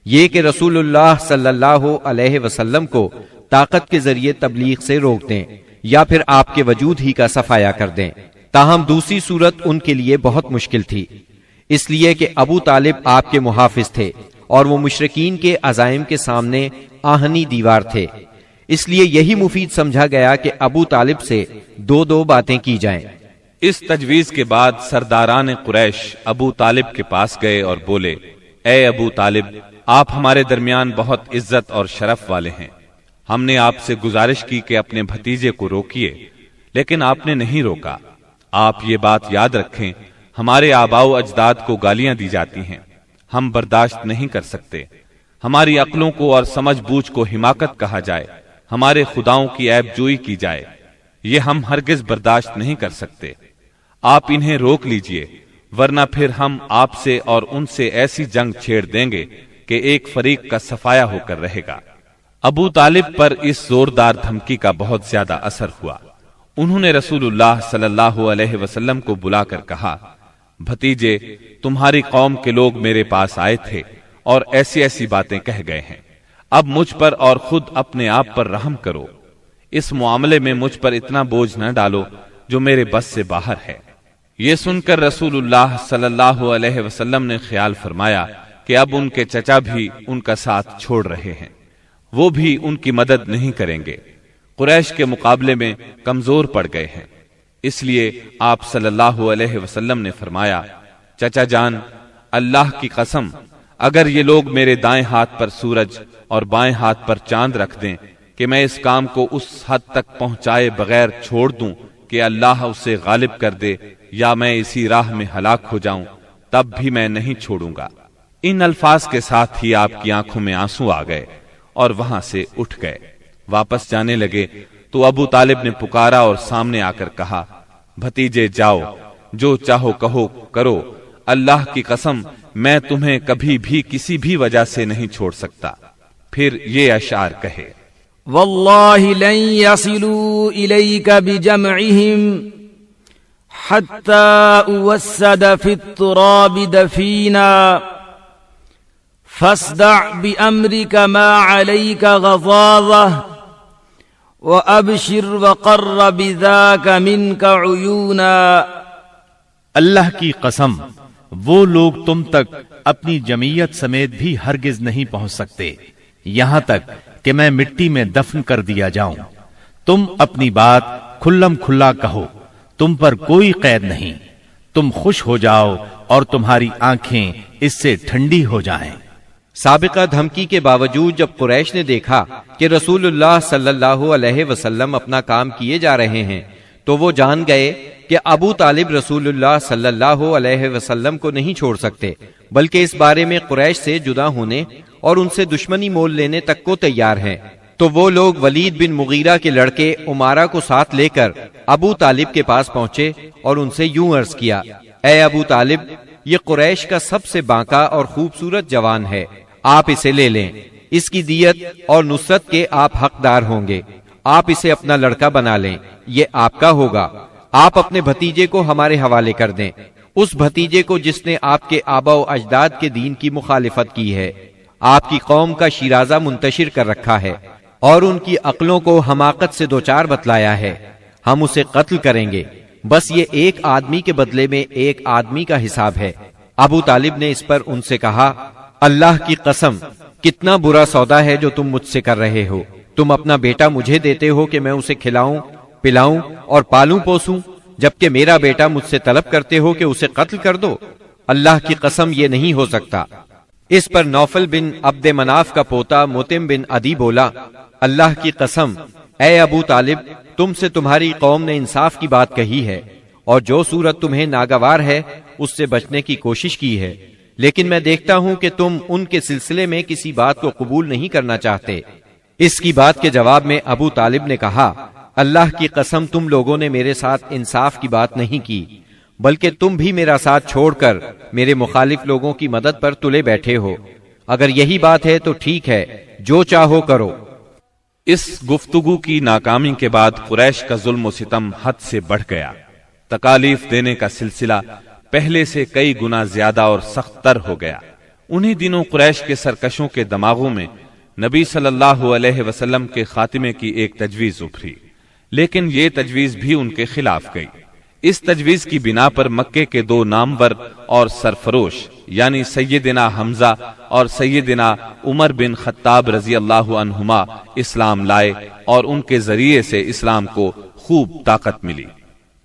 یہ کہ رسول اللہ صلی اللہ علیہ وسلم کو طاقت کے ذریعے تبلیغ سے روک دیں، یا پھر آپ کے وجود ہی کا صفایا کر دیں۔ تاہم دوسری صورت ان کے لیے بہت مشکل تھی، اس لیے کہ ابو طالب آپ کے محافظ تھے اور وہ مشرکین کے عزائم کے سامنے آہنی دیوار تھے۔ اس لیے یہی مفید سمجھا گیا کہ ابو طالب سے دو باتیں کی جائیں۔ اس تجویز کے بعد سرداران قریش ابو طالب کے پاس گئے اور بولے، اے ابو طالب، آپ ہمارے درمیان بہت عزت اور شرف والے ہیں۔ ہم نے آپ سے گزارش کی کہ اپنے بھتیجے کو روکیے، لیکن آپ نے نہیں روکا۔ آپ یہ بات یاد رکھیں، ہمارے آباء و اجداد کو گالیاں دی جاتی ہیں، ہم برداشت نہیں کر سکتے۔ ہماری عقلوں کو اور سمجھ بوجھ کو حماقت کہا جائے، ہمارے خداؤں کی عیب جوئی کی جائے، یہ ہم ہرگز برداشت نہیں کر سکتے۔ آپ انہیں روک لیجئے، ورنہ پھر ہم آپ سے اور ان سے ایسی جنگ چھیڑ دیں گے کہ ایک فریق کا صفایا ہو کر رہے گا۔ ابو طالب پر اس زوردار دھمکی کا بہت زیادہ اثر ہوا۔ انہوں نے رسول اللہ صلی اللہ علیہ وسلم کو بلا کر کہا، بھتیجے، تمہاری قوم کے لوگ میرے پاس آئے تھے اور ایسی ایسی باتیں کہہ گئے ہیں، اب مجھ پر اور خود اپنے آپ پر رحم کرو، اس معاملے میں مجھ پر اتنا بوجھ نہ ڈالو جو میرے بس سے باہر ہے۔ یہ سن کر رسول اللہ صلی اللہ علیہ وسلم نے خیال فرمایا کہ اب ان کے چچا بھی ان کا ساتھ چھوڑ رہے ہیں، وہ بھی ان کی مدد نہیں کریں گے، قریش کے مقابلے میں کمزور پڑ گئے ہیں۔ اس لیے آپ صلی اللہ علیہ وسلم نے فرمایا، چچا جان، اللہ کی قسم، اگر یہ لوگ میرے دائیں ہاتھ پر سورج اور بائیں ہاتھ پر چاند رکھ دیں کہ میں اس کام کو اس حد تک پہنچائے بغیر چھوڑ دوں کہ اللہ اسے غالب کر دے یا میں اسی راہ میں ہلاک ہو جاؤں، تب بھی میں نہیں چھوڑوں گا۔ ان الفاظ کے ساتھ ہی آپ کی آنکھوں میں آنسو آ گئے اور وہاں سے اٹھ گئے۔ واپس جانے لگے تو ابو طالب نے پکارا اور سامنے آ کر کہا، بھتیجے جاؤ، جو چاہو کہو کرو، اللہ کی قسم میں تمہیں کبھی بھی کسی بھی وجہ سے نہیں چھوڑ سکتا۔ پھر یہ اشعار کہے، والله لن يصلوا إليك بجمعهم حتى أوسد في التراب دفينا فاصدع بأمرك ما عليك غضاضة وأبشر وقر بذاك منك عيونا۔ اللہ کی قسم، وہ لوگ تم تک اپنی جمعیت سمیت بھی ہرگز نہیں پہنچ سکتے یہاں تک کہ میں مٹی میں دفن کر دیا جاؤں۔ تم اپنی بات کھلم کھلا کہو، تم پر کوئی قید نہیں، تم خوش ہو جاؤ اور تمہاری آنکھیں اس سے ٹھنڈی ہو جائیں۔ سابقہ دھمکی کے باوجود جب قریش نے دیکھا کہ رسول اللہ صلی اللہ علیہ وسلم اپنا کام کیے جا رہے ہیں تو وہ جان گئے کہ ابو طالب رسول اللہ صلی اللہ علیہ وسلم کو نہیں چھوڑ سکتے، بلکہ اس بارے میں قریش سے جدا ہونے اور ان سے دشمنی مول لینے تک کو تیار ہیں۔ تو وہ لوگ ولید بن مغیرہ کے لڑکے عمارہ کو ساتھ لے کر ابو طالب کے پاس پہنچے اور ان سے یوں عرض کیا، اے ابو طالب، یہ قریش کا سب سے بانکا اور خوبصورت جوان ہے، آپ اسے لے لیں، اس کی دیت اور نصرت کے آپ حقدار ہوں گے، آپ اسے اپنا لڑکا بنا لیں، یہ آپ کا ہوگا، آپ اپنے بھتیجے کو ہمارے حوالے کر دیں، اس بھتیجے کو جس نے آپ کے آبا و اجداد کے دین کی مخالفت کی ہے، آپ کی قوم کا شیرازہ منتشر کر رکھا ہے اور ان کی عقلوں کو حماقت سے دوچار بتلایا ہے، ہم اسے قتل کریں گے، بس یہ ایک آدمی کے بدلے میں ایک آدمی کا حساب ہے۔ ابو طالب نے اس پر ان سے کہا، اللہ کی قسم، کتنا برا سودا ہے جو تم مجھ سے کر رہے ہو، تم اپنا بیٹا مجھے دیتے ہو کہ میں اسے کھلاؤں پلاؤں اور پالوں پوسوں، جبکہ میرا بیٹا مجھ سے طلب کرتے ہو کہ اسے قتل کر دو، اللہ کی قسم یہ نہیں ہو سکتا۔ اس پر نوفل بن عبد مناف کا پوتا متم بن عدی بولا، اللہ کی قسم، اے ابو طالب، تم سے تمہاری قوم نے انصاف کی بات کہی ہے اور جو صورت تمہیں ناگوار ہے اس سے بچنے کی کوشش کی ہے، لیکن میں دیکھتا ہوں کہ تم ان کے سلسلے میں کسی بات کو قبول نہیں کرنا چاہتے۔ اس کی بات کے جواب میں ابو طالب نے کہا، اللہ کی قسم، تم لوگوں نے میرے ساتھ انصاف کی بات نہیں کی، بلکہ تم بھی میرا ساتھ چھوڑ کر میرے مخالف لوگوں کی مدد پر تلے بیٹھے ہو، اگر یہی بات ہے تو ٹھیک ہے، جو چاہو کرو۔ اس گفتگو کی ناکامی کے بعد قریش کا ظلم و ستم حد سے بڑھ گیا، تکالیف دینے کا سلسلہ پہلے سے کئی گنا زیادہ اور سخت تر ہو گیا۔ انہی دنوں قریش کے سرکشوں کے دماغوں میں نبی صلی اللہ علیہ وسلم کے خاتمے کی ایک تجویز ابھری، لیکن یہ تجویز بھی ان کے خلاف گئی۔ اس تجویز کی بنا پر مکے کے دو نامور اور سرفروش یعنی سیدنا حمزہ اور سیدنا عمر بن خطاب رضی اللہ عنہما اسلام لائے اور ان کے ذریعے سے اسلام کو خوب طاقت ملی۔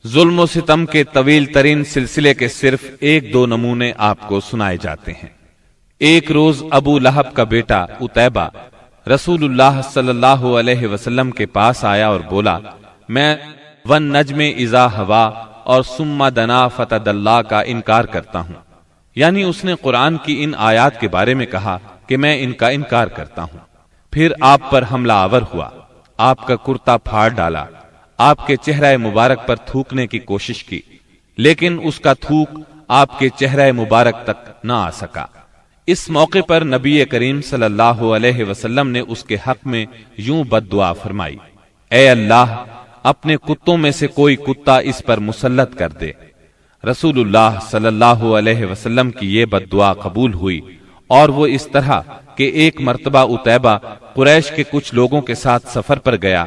ظلم و ستم کے طویل ترین سلسلے کے صرف ایک دو نمونے آپ کو سنائے جاتے ہیں۔ ایک روز ابو لہب کا بیٹا عتیبہ رسول اللہ صلی اللہ علیہ وسلم کے پاس آیا اور بولا، میں والنجم اذا ہوا اور ثم دنا فتدلی کا انکار کرتا ہوں، یعنی اس نے قرآن کی ان آیات کے بارے میں کہا کہ میں ان کا انکار کرتا ہوں۔ پھر آپ پر حملہ آور ہوا، آپ کا کرتا پھاڑ ڈالا، آپ کے چہرہ مبارک پر تھوکنے کی کوشش کی، لیکن اس کا تھوک آپ کے چہرہ مبارک تک نہ آ سکا۔ اس موقع پر نبی کریم صلی اللہ علیہ وسلم نے اس کے حق میں یوں بد دعا فرمائی، اے اللہ، اپنے کتوں میں سے کوئی کتا اس پر مسلط کر دے۔ رسول اللہ صلی اللہ علیہ وسلم کی یہ بد دعا قبول ہوئی، اور وہ اس طرح کہ ایک مرتبہ عتیبہ قریش کے کچھ لوگوں کے ساتھ سفر پر گیا۔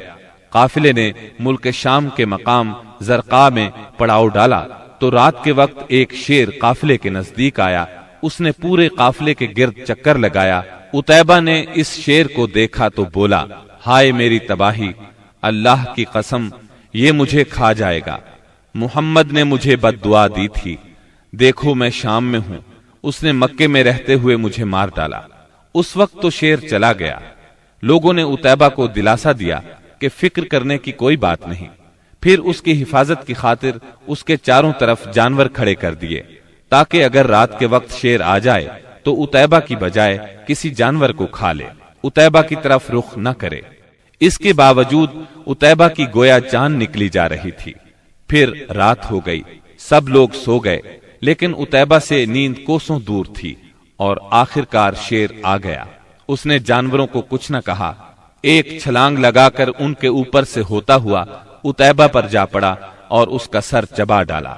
قافلے نے ملک شام کے مقام زرقاء میں پڑاؤ ڈالا تو رات کے وقت ایک شیر قافلے کے نزدیک آیا۔ اس نے پورے قافلے کے گرد چکر لگایا۔ عتیبہ نے اس شیر کو دیکھا تو بولا، ہائے میری تباہی، اللہ کی قسم یہ مجھے کھا جائے گا۔ محمد نے مجھے بد دعا دی تھی، دیکھو میں شام میں ہوں، اس نے مکے میں رہتے ہوئے مجھے مار ڈالا۔ اس وقت تو شیر چلا گیا۔ لوگوں نے عتیبہ کو دلاسا دیا کہ فکر کرنے کی کوئی بات نہیں۔ پھر اس کی حفاظت کی خاطر اس کے چاروں طرف جانور کھڑے کر دیے تاکہ اگر رات کے وقت شیر آ جائے تو عتیبہ کی بجائے کسی جانور کو کھا لے، عتیبہ کی طرف رخ نہ کرے۔ اس کے باوجود عتیبہ کی گویا جان نکلی جا رہی تھی۔ پھر رات ہو گئی، سب لوگ سو گئے، لیکن عتیبہ سے نیند کوسوں دور تھی، اور آخرکار شیر آ گیا۔ اس نے جانوروں کو کچھ نہ کہا، ایک چھلانگ لگا کر ان کے اوپر سے ہوتا ہوا عتیبہ پر جا پڑا اور اس کا سر چبا ڈالا۔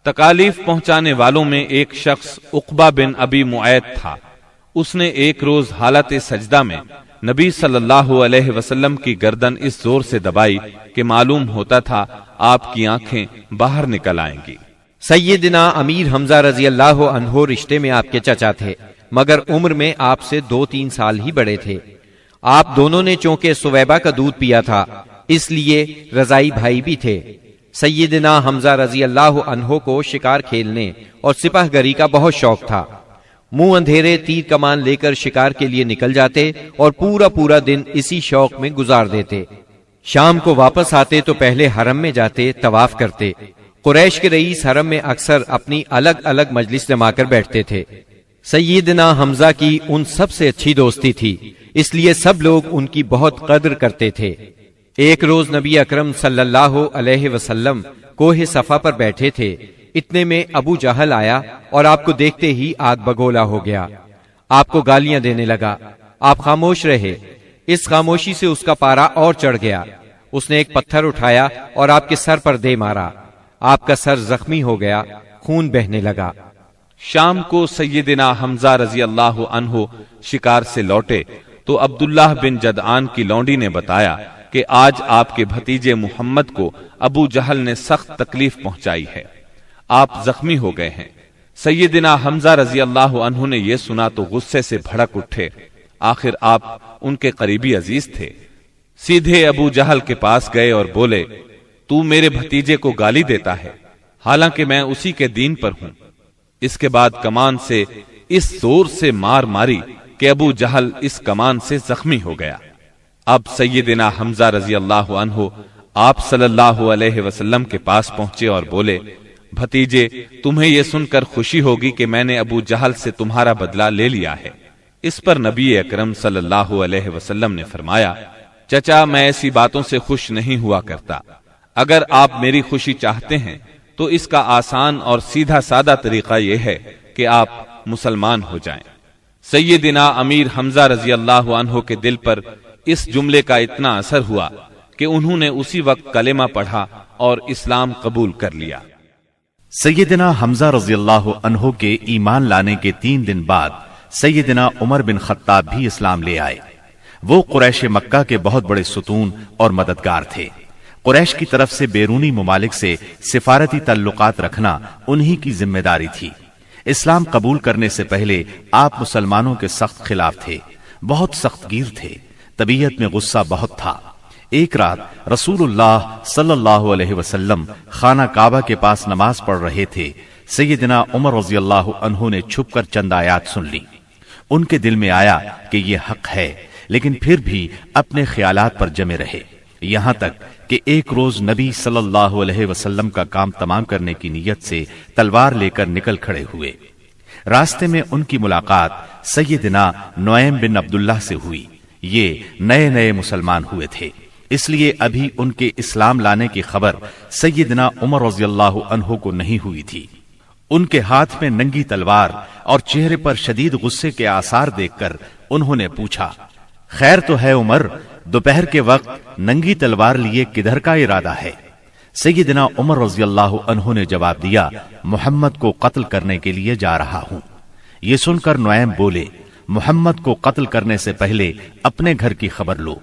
تکالیف پہنچانے والوں میں ایک شخص عقبہ بن ابی معیط تھا۔ اس نے ایک روز حالت سجدہ میں نبی صلی اللہ علیہ وسلم کی گردن اس زور سے دبائی کہ معلوم ہوتا تھا آپ کی آنکھیں باہر نکل آئیں گی۔ سیدنا امیر حمزہ رضی اللہ عنہ رشتے میں آپ کے چچا تھے، مگر عمر میں آپ سے 2-3 سال ہی بڑے تھے۔ آپ دونوں نے چونکہ سویبہ کا دودھ پیا تھا اس لیے رضائی بھائی بھی تھے۔ سیدنا حمزہ رضی اللہ عنہ کو شکار کھیلنے اور سپاہ گری کا بہت شوق تھا۔ منہ اندھیرے تیر کمان لے کر شکار کے لیے نکل جاتے اور پورا دن اسی شوق میں گزار دیتے۔ شام کو واپس آتے تو پہلے حرم میں جاتے، طواف کرتے۔ قریش کے رئیس حرم میں اکثر اپنی الگ الگ مجلس جما کر بیٹھتے تھے۔ سیدنا حمزہ کی ان سب سے اچھی دوستی تھی، اس لیے سب لوگ ان کی بہت قدر کرتے تھے۔ ایک روز نبی اکرم صلی اللہ علیہ وسلم کوہ صفا پر بیٹھے تھے، اتنے میں ابو جہل آیا اور آپ کو دیکھتے ہی آگ بگولا ہو گیا۔ آپ کو گالیاں دینے لگا، آپ خاموش رہے۔ اس خاموشی سے اس کا پارا اور چڑھ گیا۔ اس نے ایک پتھر اٹھایا اور آپ کے سر پر دے مارا۔ آپ کا سر زخمی ہو گیا، خون بہنے لگا۔ شام کو سیدنا حمزہ رضی اللہ عنہ شکار سے لوٹے تو عبداللہ بن جدعان کی لونڈی نے بتایا کہ آج آپ کے بھتیجے محمد کو ابو جہل نے سخت تکلیف پہنچائی ہے، آپ زخمی ہو گئے ہیں۔ سیدنا حمزہ رضی اللہ عنہ نے یہ سنا تو غصے سے بھڑک اٹھے۔ آخر آپ ان کے قریبی عزیز تھے۔ سیدھے ابو جہل کے پاس گئے اور بولے، تو میرے بھتیجے کو گالی دیتا ہے، حالانکہ میں اسی کے دین پر ہوں۔ اس کے بعد کمان سے اس زور سے مار ماری کہ ابو جہل اس کمان سے زخمی ہو گیا۔ اب سیدنا حمزہ رضی اللہ عنہ آپ صلی اللہ علیہ وسلم کے پاس پہنچے اور بولے، بھتیجے تمہیں یہ سن کر خوشی ہوگی کہ میں نے ابو جہل سے تمہارا بدلہ لے لیا ہے۔ اس پر نبی اکرم صلی اللہ علیہ وسلم نے فرمایا، چچا میں ایسی باتوں سے خوش نہیں ہوا کرتا، اگر آپ میری خوشی چاہتے ہیں تو اس کا آسان اور سیدھا سادہ طریقہ یہ ہے کہ آپ مسلمان ہو جائیں۔ سیدنا امیر حمزہ رضی اللہ عنہ کے دل پر اس جملے کا اتنا اثر ہوا کہ انہوں نے اسی وقت کلمہ پڑھا اور اسلام قبول کر لیا۔ سیدنا حمزہ رضی اللہ عنہ کے ایمان لانے کے 3 دن بعد سیدنا عمر بن خطاب بھی اسلام لے آئے۔ وہ قریش مکہ کے بہت بڑے ستون اور مددگار تھے۔ قریش کی طرف سے بیرونی ممالک سے سفارتی تعلقات رکھنا انہی کی ذمہ داری تھی۔ اسلام قبول کرنے سے پہلے آپ مسلمانوں کے سخت خلاف تھے، بہت سخت گیر تھے، طبیعت میں غصہ بہت تھا۔ ایک رات رسول اللہ صلی اللہ علیہ وسلم خانہ کعبہ کے پاس نماز پڑھ رہے تھے۔ سیدنا عمر رضی اللہ عنہ نے چھپ کر چند آیات سن لی۔ ان کے دل میں آیا کہ یہ حق ہے، لیکن پھر بھی اپنے خیالات پر جمے رہے، یہاں تک کہ ایک روز نبی صلی اللہ علیہ وسلم کا کام تمام کرنے کی نیت سے تلوار لے کر نکل کھڑے ہوئے۔ راستے میں ان کی ملاقات سیدنا نعیم بن عبداللہ سے ہوئی۔ یہ نئے نئے مسلمان ہوئے تھے، اس لیے ابھی ان کے اسلام لانے کی خبر سیدنا عمر رضی اللہ عنہ کو نہیں ہوئی تھی۔ ان کے ہاتھ میں ننگی تلوار اور چہرے پر شدید غصے کے آثار دیکھ کر انہوں نے پوچھا، خیر تو ہے عمر، دوپہر کے وقت ننگی تلوار لیے کدھر کا ارادہ ہے؟ سیدنا عمر رضی اللہ عنہ نے جواب دیا، محمد کو قتل کرنے کے لیے جا رہا ہوں۔ یہ سن کر نعیم بولے، محمد کو قتل کرنے سے پہلے اپنے گھر کی خبر لو۔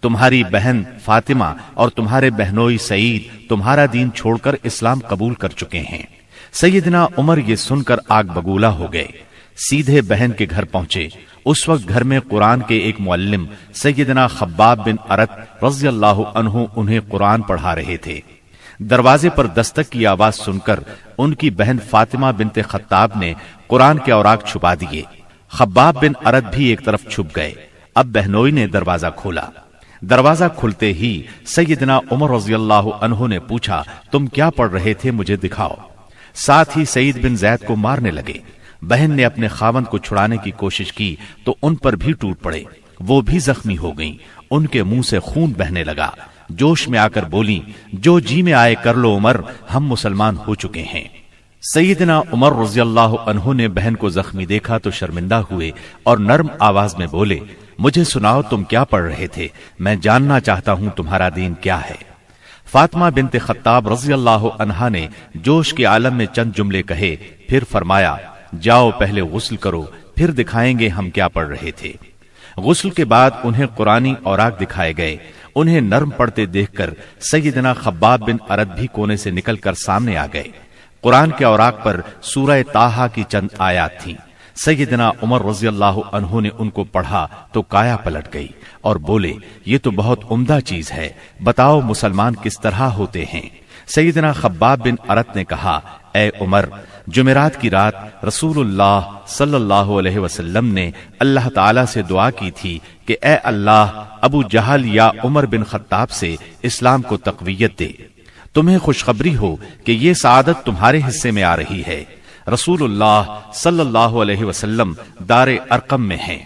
تمہاری بہن فاطمہ اور تمہارے بہنوئی سعید تمہارا دین چھوڑ کر اسلام قبول کر چکے ہیں۔ سیدنا عمر یہ سن کر آگ بگولا ہو گئے، سیدھے بہن کے گھر پہنچے۔ اس وقت گھر میں قرآن کے ایک معلم سیدنا خباب بن ارت رضی اللہ عنہ انہیں قرآن پڑھا رہے تھے۔ دروازے پر دستک کی آواز سن کر ان کی بہن فاطمہ بنت خطاب نے قرآن کے اوراق چھپا دیے۔ خباب بن ارت بھی ایک طرف چھپ گئے۔ اب بہنوئی نے دروازہ کھولا۔ دروازہ کھلتے ہی سیدنا عمر رضی اللہ عنہ نے پوچھا، تم کیا پڑھ رہے تھے، مجھے دکھاؤ۔ ساتھ ہی سعید بن زید کو مارنے لگے۔ بہن نے اپنے خاوند کو چھڑانے کی کوشش کی تو ان پر بھی ٹوٹ پڑے، وہ بھی زخمی ہو گئیں، ان کے منہ سے خون بہنے لگا۔ جوش میں آ کر بولی، جو جی میں آئے کر لو عمر، ہم مسلمان ہو چکے ہیں۔ سیدنا عمر رضی اللہ عنہ نے بہن کو زخمی دیکھا تو شرمندہ ہوئے اور نرم آواز میں بولے، مجھے سناؤ تم کیا پڑھ رہے تھے، میں جاننا چاہتا ہوں تمہارا دین کیا ہے۔ فاطمہ بنت خطاب رضی اللہ عنہا نے جوش کے عالم میں چند جملے کہے، پھر فرمایا، جاؤ پہلے غسل کرو، پھر دکھائیں گے ہم کیا پڑھ رہے تھے۔ غسل کے بعد انہیں قرآنی اوراق دکھائے گئے۔ انہیں نرم پڑھتے دیکھ کر سیدنا خباب بن ارت بھی کونے سے نکل کر سامنے آ گئے۔ قرآن کے اوراق پر سورہ طٰہٰ کی چند آیات تھیں۔ سیدنا عمر رضی اللہ عنہ نے ان کو پڑھا تو کایا پلٹ گئی اور بولے، یہ تو بہت عمدہ چیز ہے، بتاؤ مسلمان کس طرح ہوتے ہیں۔ سیدنا خباب بن ارت نے کہا، اے عمر، جمعرات کی رات رسول اللہ صلی اللہ علیہ وسلم نے اللہ تعالیٰ سے دعا کی تھی کہ اے اللہ، ابو جہل یا عمر بن خطاب سے اسلام کو تقویت دے۔ تمہیں خوشخبری ہو کہ یہ سعادت تمہارے حصے میں آ رہی ہے۔ رسول اللہ صلی اللہ علیہ وسلم دار ارقم میں ہیں۔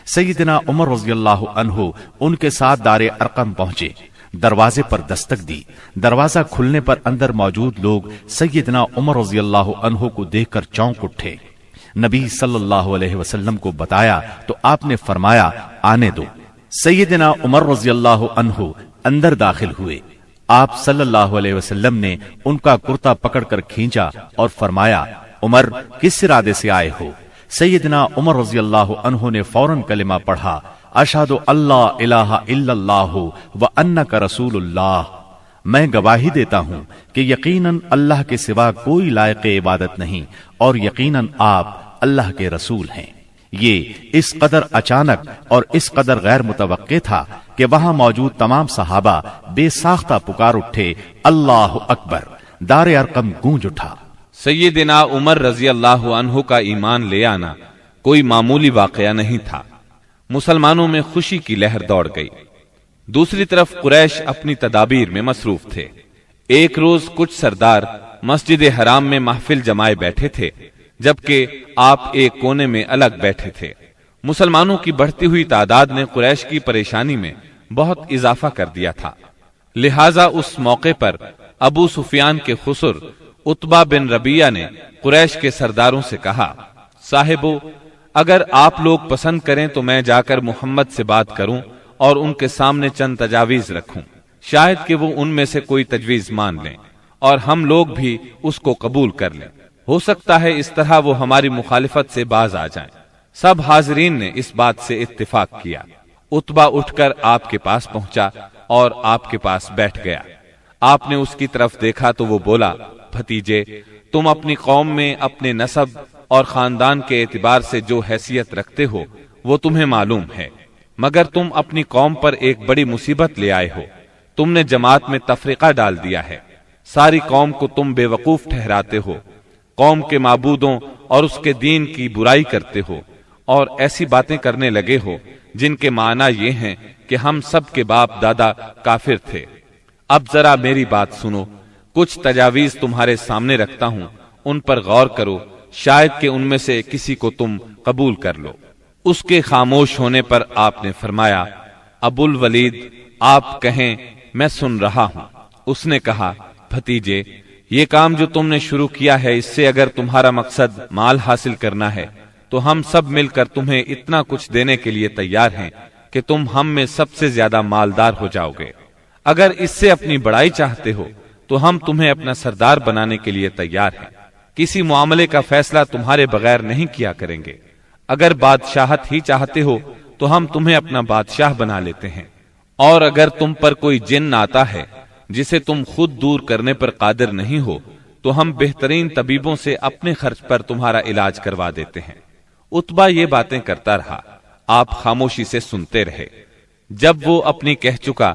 سیدنا عمر رضی اللہ عنہ ان کے ساتھ دار ارقم پہنچے۔ دروازے پر دستک دی۔ دروازہ کھلنے پر اندر موجود لوگ سیدنا عمر رضی اللہ عنہ کو دیکھ کر چونک اٹھے۔ نبی صلی اللہ علیہ وسلم کو بتایا تو آپ نے فرمایا، آنے دو۔ سیدنا عمر رضی اللہ عنہ اندر داخل ہوئے۔ آپ صلی اللہ علیہ وسلم نے ان کا کرتا پکڑ کر کھینچا اور فرمایا، عمر، کس ارادے سے آئے ہو؟ سیدنا عمر رضی اللہ عنہ نے فوراً کلمہ پڑھا، اشہد اللہ الہ الا اللہ وانک رسول اللہ، میں گواہی دیتا ہوں کہ یقیناً اللہ کے سوا کوئی لائق عبادت نہیں اور یقیناً آپ اللہ کے رسول ہیں۔ یہ اس قدر اچانک اور اس قدر غیر متوقع تھا کہ وہاں موجود تمام صحابہ بے ساختہ پکار اٹھے، اللہ اکبر۔ دار ارقم گونج اٹھا۔ سیدنا عمر رضی اللہ عنہ کا ایمان لے آنا کوئی معمولی واقعہ نہیں تھا۔ مسلمانوں میں خوشی کی لہر دوڑ گئی۔ دوسری طرف قریش اپنی تدابیر میں مصروف تھے۔ ایک روز کچھ سردار مسجد حرام میں محفل جمائے بیٹھے تھے، جبکہ آپ ایک کونے میں الگ بیٹھے تھے۔ مسلمانوں کی بڑھتی ہوئی تعداد نے قریش کی پریشانی میں بہت اضافہ کر دیا تھا، لہذا اس موقع پر ابو سفیان کے خسر عتبہ بن ربیعہ نے قریش کے سرداروں سے کہا، صاحبو، اگر آپ لوگ پسند کریں تو میں جا کر محمد سے بات کروں اور ان کے سامنے چند تجاویز رکھوں، شاید کہ وہ ان میں سے کوئی تجویز مان لیں اور ہم لوگ بھی اس کو قبول کر لیں، ہو سکتا ہے اس طرح وہ ہماری مخالفت سے باز آ جائیں۔ سب حاضرین نے اس بات سے اتفاق کیا۔ عتبہ اٹھ کر آپ کے پاس پہنچا اور آپ کے پاس بیٹھ گیا۔ آپ نے اس کی طرف دیکھا تو وہ بولا، بھتیجے، تم اپنی قوم میں اپنے نسب اور خاندان کے اعتبار سے جو حیثیت رکھتے ہو وہ تمہیں معلوم ہے، مگر تم اپنی قوم پر ایک بڑی مصیبت لے آئے ہو۔ تم نے جماعت میں تفرقہ ڈال دیا ہے، ساری قوم کو تم بے وقوف ٹھہراتے ہو، قوم کے معبودوں اور اس کے دین کی برائی کرتے ہو اور ایسی باتیں کرنے لگے ہو جن کے معنی یہ ہیں کہ ہم سب کے باپ دادا کافر تھے۔ اب ذرا میری بات سنو، کچھ تجاویز تمہارے سامنے رکھتا ہوں، ان پر غور کرو، شاید کہ ان میں سے کسی کو تم قبول کر لو۔ اس کے خاموش ہونے پر آپ نے فرمایا، ابو الولید، آپ کہیں، میں سن رہا ہوں۔ اس نے کہا، بھتیجے، یہ کام جو تم نے شروع کیا ہے، اس سے اگر تمہارا مقصد مال حاصل کرنا ہے تو ہم سب مل کر تمہیں اتنا کچھ دینے کے لیے تیار ہیں کہ تم ہم میں سب سے زیادہ مالدار ہو جاؤ گے۔ اگر اس سے اپنی بڑائی چاہتے ہو تو ہم تمہیں اپنا سردار بنانے کے لیے تیار ہیں۔ کسی معاملے کا فیصلہ تمہارے بغیر نہیں کیا کریں گے۔ اگر بادشاہت ہی چاہتے ہو تو ہم تمہیں اپنا بادشاہ بنا لیتے ہیں، اور اگر تم پر کوئی جن آتا ہے جسے تم خود دور کرنے پر قادر نہیں ہو تو ہم بہترین طبیبوں سے اپنے خرچ پر تمہارا علاج کروا دیتے ہیں۔ عتبہ یہ باتیں کرتا رہا، آپ خاموشی سے سنتے رہے۔ جب وہ اپنی کہہ چکا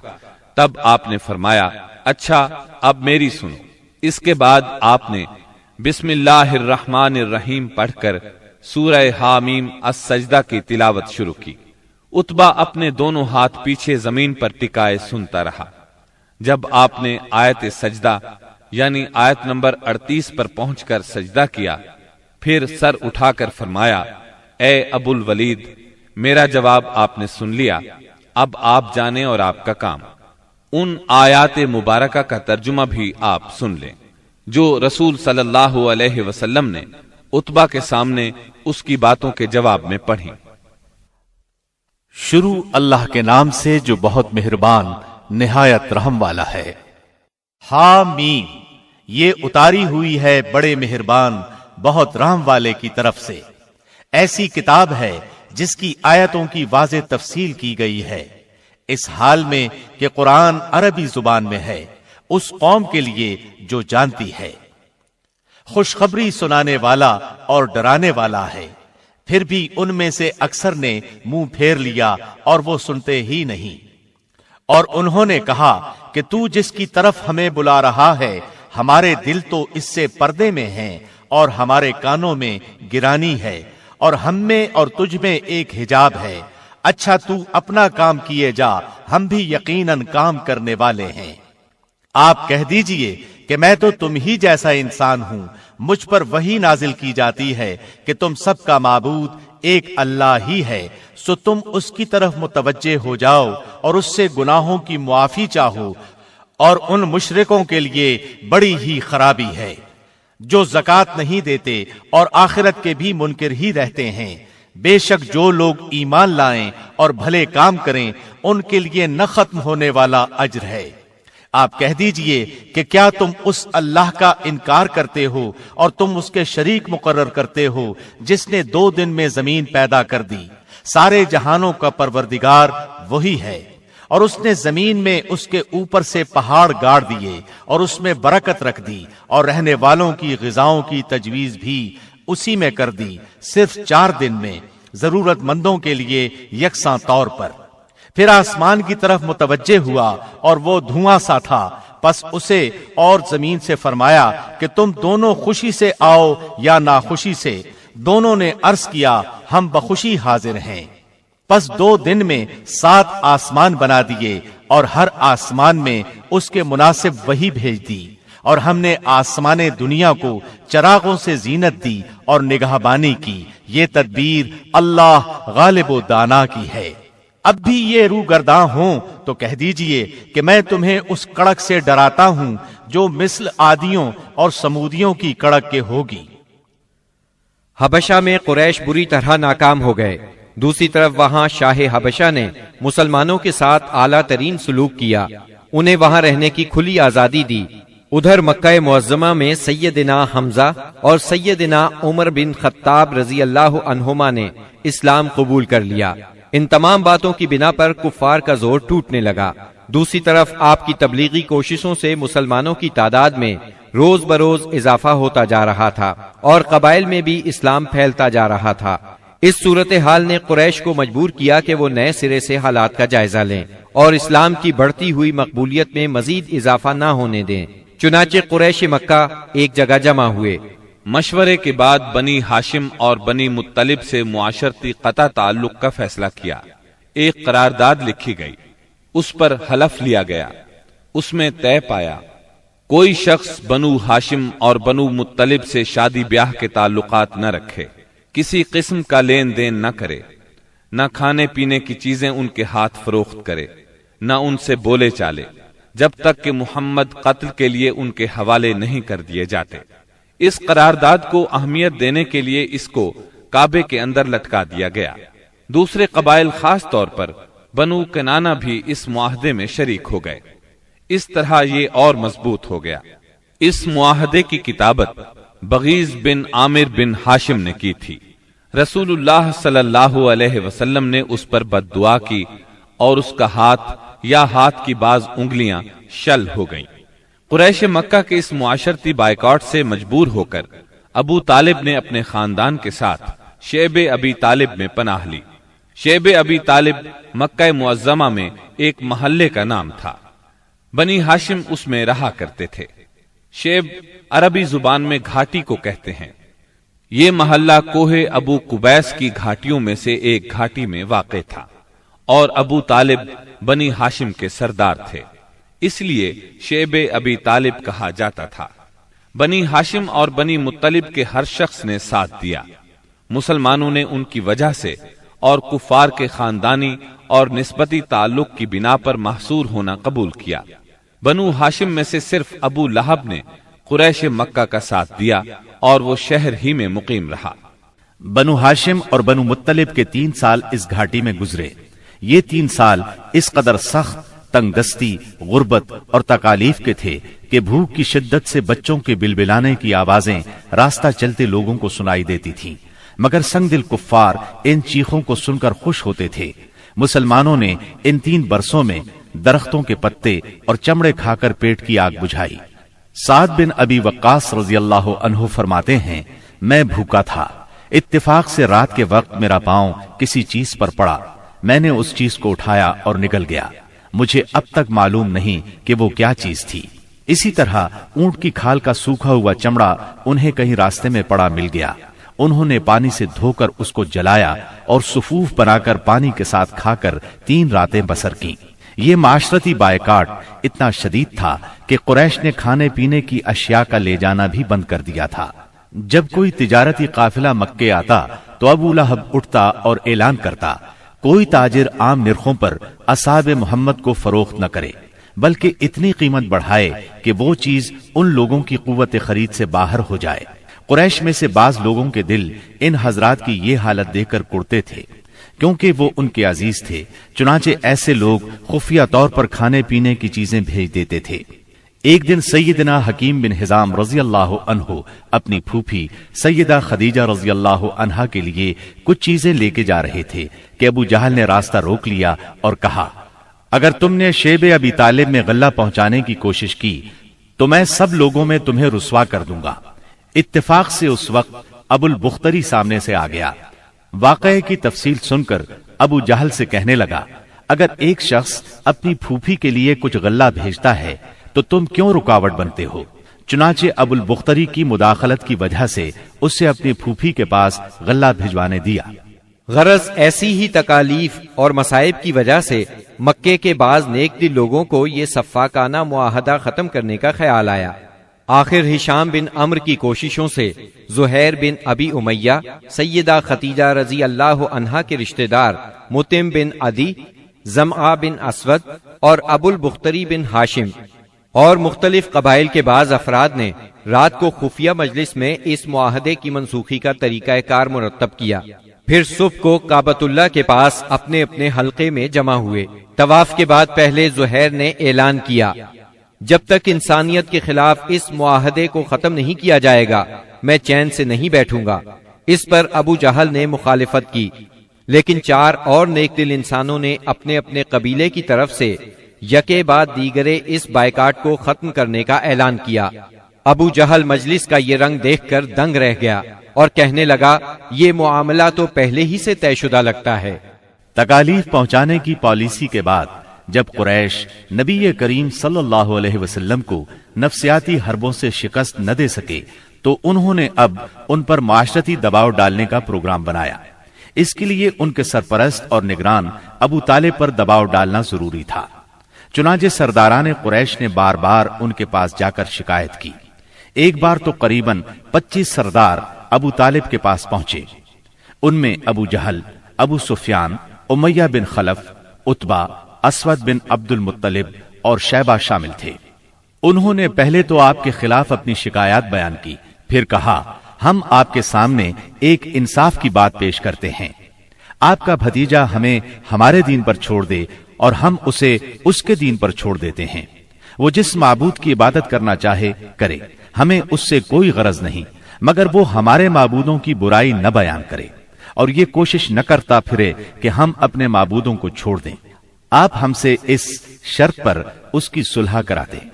تب آپ نے فرمایا، اچھا اب میری سنو۔ اس کے بعد آپ نے بسم اللہ الرحمن الرحیم پڑھ کر سورہ حامیم السجدہ کی تلاوت شروع کی۔ عتبہ اپنے دونوں ہاتھ پیچھے زمین پر ٹکائے سنتا رہا۔ جب آپ نے آیت سجدہ یعنی آیت نمبر 38 پر پہنچ کر سجدہ کیا، پھر سر اٹھا کر فرمایا، اے ابو الولید، میرا جواب آپ نے سن لیا، اب آپ جانیں اور آپ کا کام۔ ان آیات مبارکہ کا ترجمہ بھی آپ سن لیں جو رسول صلی اللہ علیہ وسلم نے عتبہ کے سامنے اس کی باتوں کے جواب میں پڑھی۔ شروع اللہ کے نام سے جو بہت مہربان نہایت رحم والا ہے۔ حامیم، یہ اتاری ہوئی ہے بڑے مہربان بہت رحم والے کی طرف سے۔ ایسی کتاب ہے جس کی آیتوں کی واضح تفصیل کی گئی ہے، اس حال میں کہ قرآن عربی زبان میں ہے، اس قوم کے لیے جو جانتی ہے۔ خوشخبری سنانے والا اور ڈرانے والا ہے۔ پھر بھی ان میں سے اکثر نے منہ پھیر لیا اور وہ سنتے ہی نہیں۔ اور انہوں نے کہا کہ تو جس کی طرف ہمیں بلا رہا ہے ہمارے دل تو اس سے پردے میں ہیں اور ہمارے کانوں میں گرانی ہے، اور ہم میں اور تجھ میں ایک حجاب ہے۔ اچھا تو اپنا کام کیے جا، ہم بھی یقیناً کام کرنے والے ہیں۔ آپ کہہ دیجئے کہ میں تو تم ہی جیسا انسان ہوں، مجھ پر وحی نازل کی جاتی ہے کہ تم سب کا معبود ایک اللہ ہی ہے، سو تم اس کی طرف متوجہ ہو جاؤ اور اس سے گناہوں کی معافی چاہو، اور ان مشرکوں کے لیے بڑی ہی خرابی ہے جو زکوٰۃ نہیں دیتے اور آخرت کے بھی منکر ہی رہتے ہیں۔ بے شک جو لوگ ایمان لائیں اور بھلے کام کریں ان کے لیے نہ ختم ہونے والا اجر ہے۔ آپ کہہ دیجئے کہ کیا تم اس اللہ کا انکار کرتے ہو اور تم اس کے شریک مقرر کرتے ہو جس نے 2 دن میں زمین پیدا کر دی؟ سارے جہانوں کا پروردگار وہی ہے، اور اس نے زمین میں اس کے اوپر سے پہاڑ گاڑ دیے اور اس میں برکت رکھ دی، اور رہنے والوں کی غذاؤں کی تجویز بھی اسی میں کر دی، صرف 4 دن میں، ضرورت مندوں کے لیے یکساں طور پر۔ پھر آسمان کی طرف متوجہ ہوا اور وہ دھواں سا تھا، پس اسے اور زمین سے فرمایا کہ تم دونوں خوشی سے آؤ یا ناخوشی سے۔ دونوں نے عرض کیا ہم بخوشی حاضر ہیں۔ پس 2 دن میں 7 آسمان بنا دیے اور ہر آسمان میں اس کے مناسب وحی بھیج دی، اور ہم نے آسمان دنیا کو چراغوں سے زینت دی اور نگہبانی کی۔ یہ تدبیر اللہ غالب و دانا کی ہے۔ اب بھی یہ روگرداں ہوں تو کہہ دیجئے کہ میں تمہیں اس کڑک سے ڈراتا ہوں جو مثل عادیوں اور سمودیوں کی کڑک کے ہوگی۔ حبشہ میں قریش بری طرح ناکام ہو گئے۔ دوسری طرف وہاں شاہ حبشہ نے مسلمانوں کے ساتھ اعلیٰ ترین سلوک کیا، انہیں وہاں رہنے کی کھلی آزادی دی۔ ادھر مکہ معظمہ میں سیدنا حمزہ اور سیدنا عمر بن خطاب رضی اللہ عنہما نے اسلام قبول کر لیا۔ ان تمام باتوں کی بنا پر کفار کا زور ٹوٹنے لگا۔ دوسری طرف آپ کی تبلیغی کوششوں سے مسلمانوں کی تعداد میں روز بروز اضافہ ہوتا جا رہا تھا اور قبائل میں بھی اسلام پھیلتا جا رہا تھا۔ اس صورتحال نے قریش کو مجبور کیا کہ وہ نئے سرے سے حالات کا جائزہ لیں اور اسلام کی بڑھتی ہوئی مقبولیت میں مزید اضافہ نہ ہونے دیں۔ چنانچہ قریش مکہ ایک جگہ جمع ہوئے۔ مشورے کے بعد بنی ہاشم اور بنی مطلب سے معاشرتی قطع تعلق کا فیصلہ کیا۔ ایک قرارداد لکھی گئی، اس پر حلف لیا گیا، اس میں طے پایا کوئی شخص بنو ہاشم اور بنو مطلب سے شادی بیاہ کے تعلقات نہ رکھے، کسی قسم کا لین دین نہ کرے، نہ کھانے پینے کی چیزیں ان کے ہاتھ فروخت کرے، نہ ان سے بولے چالے، جب تک کہ محمد قتل کے لیے ان کے حوالے نہیں کر دیے جاتے۔ اس قرارداد کو اہمیت دینے کے لیے اس کو کعبے کے اندر لٹکا دیا گیا۔ دوسرے قبائل خاص طور پر بنو کنانہ بھی اس معاہدے میں شریک ہو گئے۔ اس طرح یہ اور مضبوط ہو گیا۔ اس معاہدے کی کتابت بغیض بن عامر بن ہاشم نے کی تھی۔ رسول اللہ صلی اللہ علیہ وسلم نے اس پر بد دعا کی اور اس کا ہاتھ یا ہاتھ کی بعض انگلیاں شل ہو گئیں۔ قریش مکہ کے اس معاشرتی بائیکاٹ سے مجبور ہو کر ابو طالب نے اپنے خاندان کے ساتھ شیب ابی طالب میں پناہ لی۔ شیب ابی طالب مکہ معظمہ میں ایک محلے کا نام تھا۔ بنی ہاشم اس میں رہا کرتے تھے۔ شیب عربی زبان میں گھاٹی کو کہتے ہیں۔ یہ محلہ کوہ ابو قبیس کی گھاٹیوں میں سے ایک گھاٹی میں واقع تھا اور ابو طالب بنی ہاشم کے سردار تھے، اس لیے شیب ابی طالب کہا جاتا تھا۔ بنی ہاشم اور بنی مطلب کے ہر شخص نے ساتھ دیا۔ مسلمانوں نے ان کی وجہ سے اور کفار کے خاندانی اور نسبتی تعلق کی بنا پر محصور ہونا قبول کیا۔ بنو ہاشم میں سے صرف ابو لہب نے قریش مکہ کا ساتھ دیا اور وہ شہر ہی میں مقیم رہا۔ بنو ہاشم اور بنو مطلب کے 3 سال اس گھاٹی میں گزرے۔ یہ 3 سال اس قدر سخت، تنگ دستی، غربت اور تکالیف کے تھے کہ بھوک کی شدت سے بچوں کے بلبلانے کی آوازیں راستہ چلتے لوگوں کو سنائی دیتی تھیں، مگر سنگ دل کفار ان چیخوں کو سن کر خوش ہوتے تھے۔ مسلمانوں نے ان 3 برسوں میں درختوں کے پتے اور چمڑے کھا کر پیٹ کی آگ بجھائی۔ سعد بن ابی وقاص رضی اللہ عنہ فرماتے ہیں، میں بھوکا تھا، اتفاق سے رات کے وقت میرا پاؤں کسی چیز پر پڑا، میں نے اس چیز کو اٹھایا اور نگل گیا، مجھے اب تک معلوم نہیں کہ وہ کیا چیز تھی۔ اسی طرح اونٹ کی کھال کا سوکھا ہوا چمڑا انہیں کہیں راستے میں پڑا مل گیا، انہوں نے پانی سے دھو کر اس کو جلایا اور صفوف بنا کر پانی کے ساتھ کھا کر 3 راتیں بسر کی۔ یہ معاشرتی بائیکاٹ اتنا شدید تھا کہ قریش نے کھانے پینے کی اشیاء کا لے جانا بھی بند کر دیا تھا۔ جب کوئی تجارتی قافلہ مکے آتا تو ابو لہب اٹھتا اور اعلان کرتا، کوئی تاجر عام نرخوں پر اصحاب محمد کو فروخت نہ کرے، بلکہ اتنی قیمت بڑھائے کہ وہ چیز ان لوگوں کی قوت خرید سے باہر ہو جائے۔ قریش میں سے بعض لوگوں کے دل ان حضرات کی یہ حالت دیکھ کر کڑتے تھے، کیونکہ وہ ان کے عزیز تھے، چنانچہ ایسے لوگ خفیہ طور پر کھانے پینے کی چیزیں بھیج دیتے تھے۔ ایک دن سیدنا حکیم بن حزام رضی اللہ عنہ اپنی پھوپھی سیدہ خدیجہ رضی اللہ عنہا کے لیے کچھ چیزیں لے کے جا رہے تھے کہ ابو جہل نے راستہ روک لیا اور کہا، اگر تم نے شیب ابی طالب میں غلہ پہنچانے کی کوشش کی تو میں سب لوگوں میں تمہیں رسوا کر دوں گا۔ اتفاق سے اس وقت ابو البختری سامنے سے آ گیا۔ واقعے کی تفصیل سن کر ابو جہل سے کہنے لگا، اگر ایک شخص اپنی پھوپھی کے لیے کچھ غلہ بھیجتا ہے تو تم کیوں رکاوٹ بنتے ہو؟ چنانچہ ابو البختری کی مداخلت کی وجہ سے اسے اپنی پھوپھی کے پاس غلہ بھجوانے دیا۔ غرض ایسی ہی تکالیف اور مصائب کی وجہ سے مکے کے بعض نیک دل لوگوں کو یہ سفاکانہ معاہدہ ختم کرنے کا خیال آیا۔ آخر ہشام بن عمرو کی کوششوں سے زہیر بن ابی امیہ، سیدہ خدیجہ رضی اللہ عنہا کے رشتہ دار مطعم بن عدی، زمعہ بن اسود اور ابو البختری بن ہاشم اور مختلف قبائل کے بعض افراد نے رات کو خفیہ مجلس میں اس معاہدے کی منسوخی کا طریقہ کار مرتب کیا۔ پھر صبح کو کعبۃ اللہ کے پاس اپنے اپنے حلقے میں جمع ہوئے۔ طواف کے بعد پہلے زہیر نے اعلان کیا، جب تک انسانیت کے خلاف اس معاہدے کو ختم نہیں کیا جائے گا میں چین سے نہیں بیٹھوں گا۔ اس پر ابو جہل نے مخالفت کی، لیکن 4 اور نیک دل انسانوں نے اپنے اپنے قبیلے کی طرف سے یکے بعد دیگرے اس بائیکاٹ کو ختم کرنے کا اعلان کیا۔ ابو جہل مجلس کا یہ رنگ دیکھ کر دنگ رہ گیا اور کہنے لگا، یہ معاملہ تو پہلے ہی سے طے شدہ لگتا ہے۔ تکالیف پہنچانے کی پالیسی کے بعد جب قریش نبی کریم صلی اللہ علیہ وسلم کو نفسیاتی حربوں سے شکست نہ دے سکے تو انہوں نے اب ان پر معاشرتی دباؤ ڈالنے کا پروگرام بنایا۔ اس کے لیے ان کے سرپرست اور نگران ابو طالب پر دباؤ ڈالنا ضروری تھا۔ چنانچہ سرداران قریش نے بار بار ان کے پاس جا کر شکایت کی۔ ایک بار تو قریباً 25 سردار ابو طالب کے پاس پہنچے۔ ان میں ابو جہل، ابو سفیان، امیہ بن خلف، عتبہ، اسود بن عبد المطلب اور شیبہ شامل تھے۔ انہوں نے پہلے تو آپ کے خلاف اپنی شکایات بیان کی، پھر کہا، ہم آپ کے سامنے ایک انصاف کی بات پیش کرتے ہیں۔ آپ کا بھتیجا ہمیں ہمارے دین پر چھوڑ دے اور ہم اسے اس کے دین پر چھوڑ دیتے ہیں۔ وہ جس معبود کی عبادت کرنا چاہے کرے، ہمیں اس سے کوئی غرض نہیں، مگر وہ ہمارے معبودوں کی برائی نہ بیان کرے اور یہ کوشش نہ کرتا پھرے کہ ہم اپنے معبودوں کو چھوڑ دیں۔ آپ ہم سے اس شرط پر اس کی صلح کرا دیں۔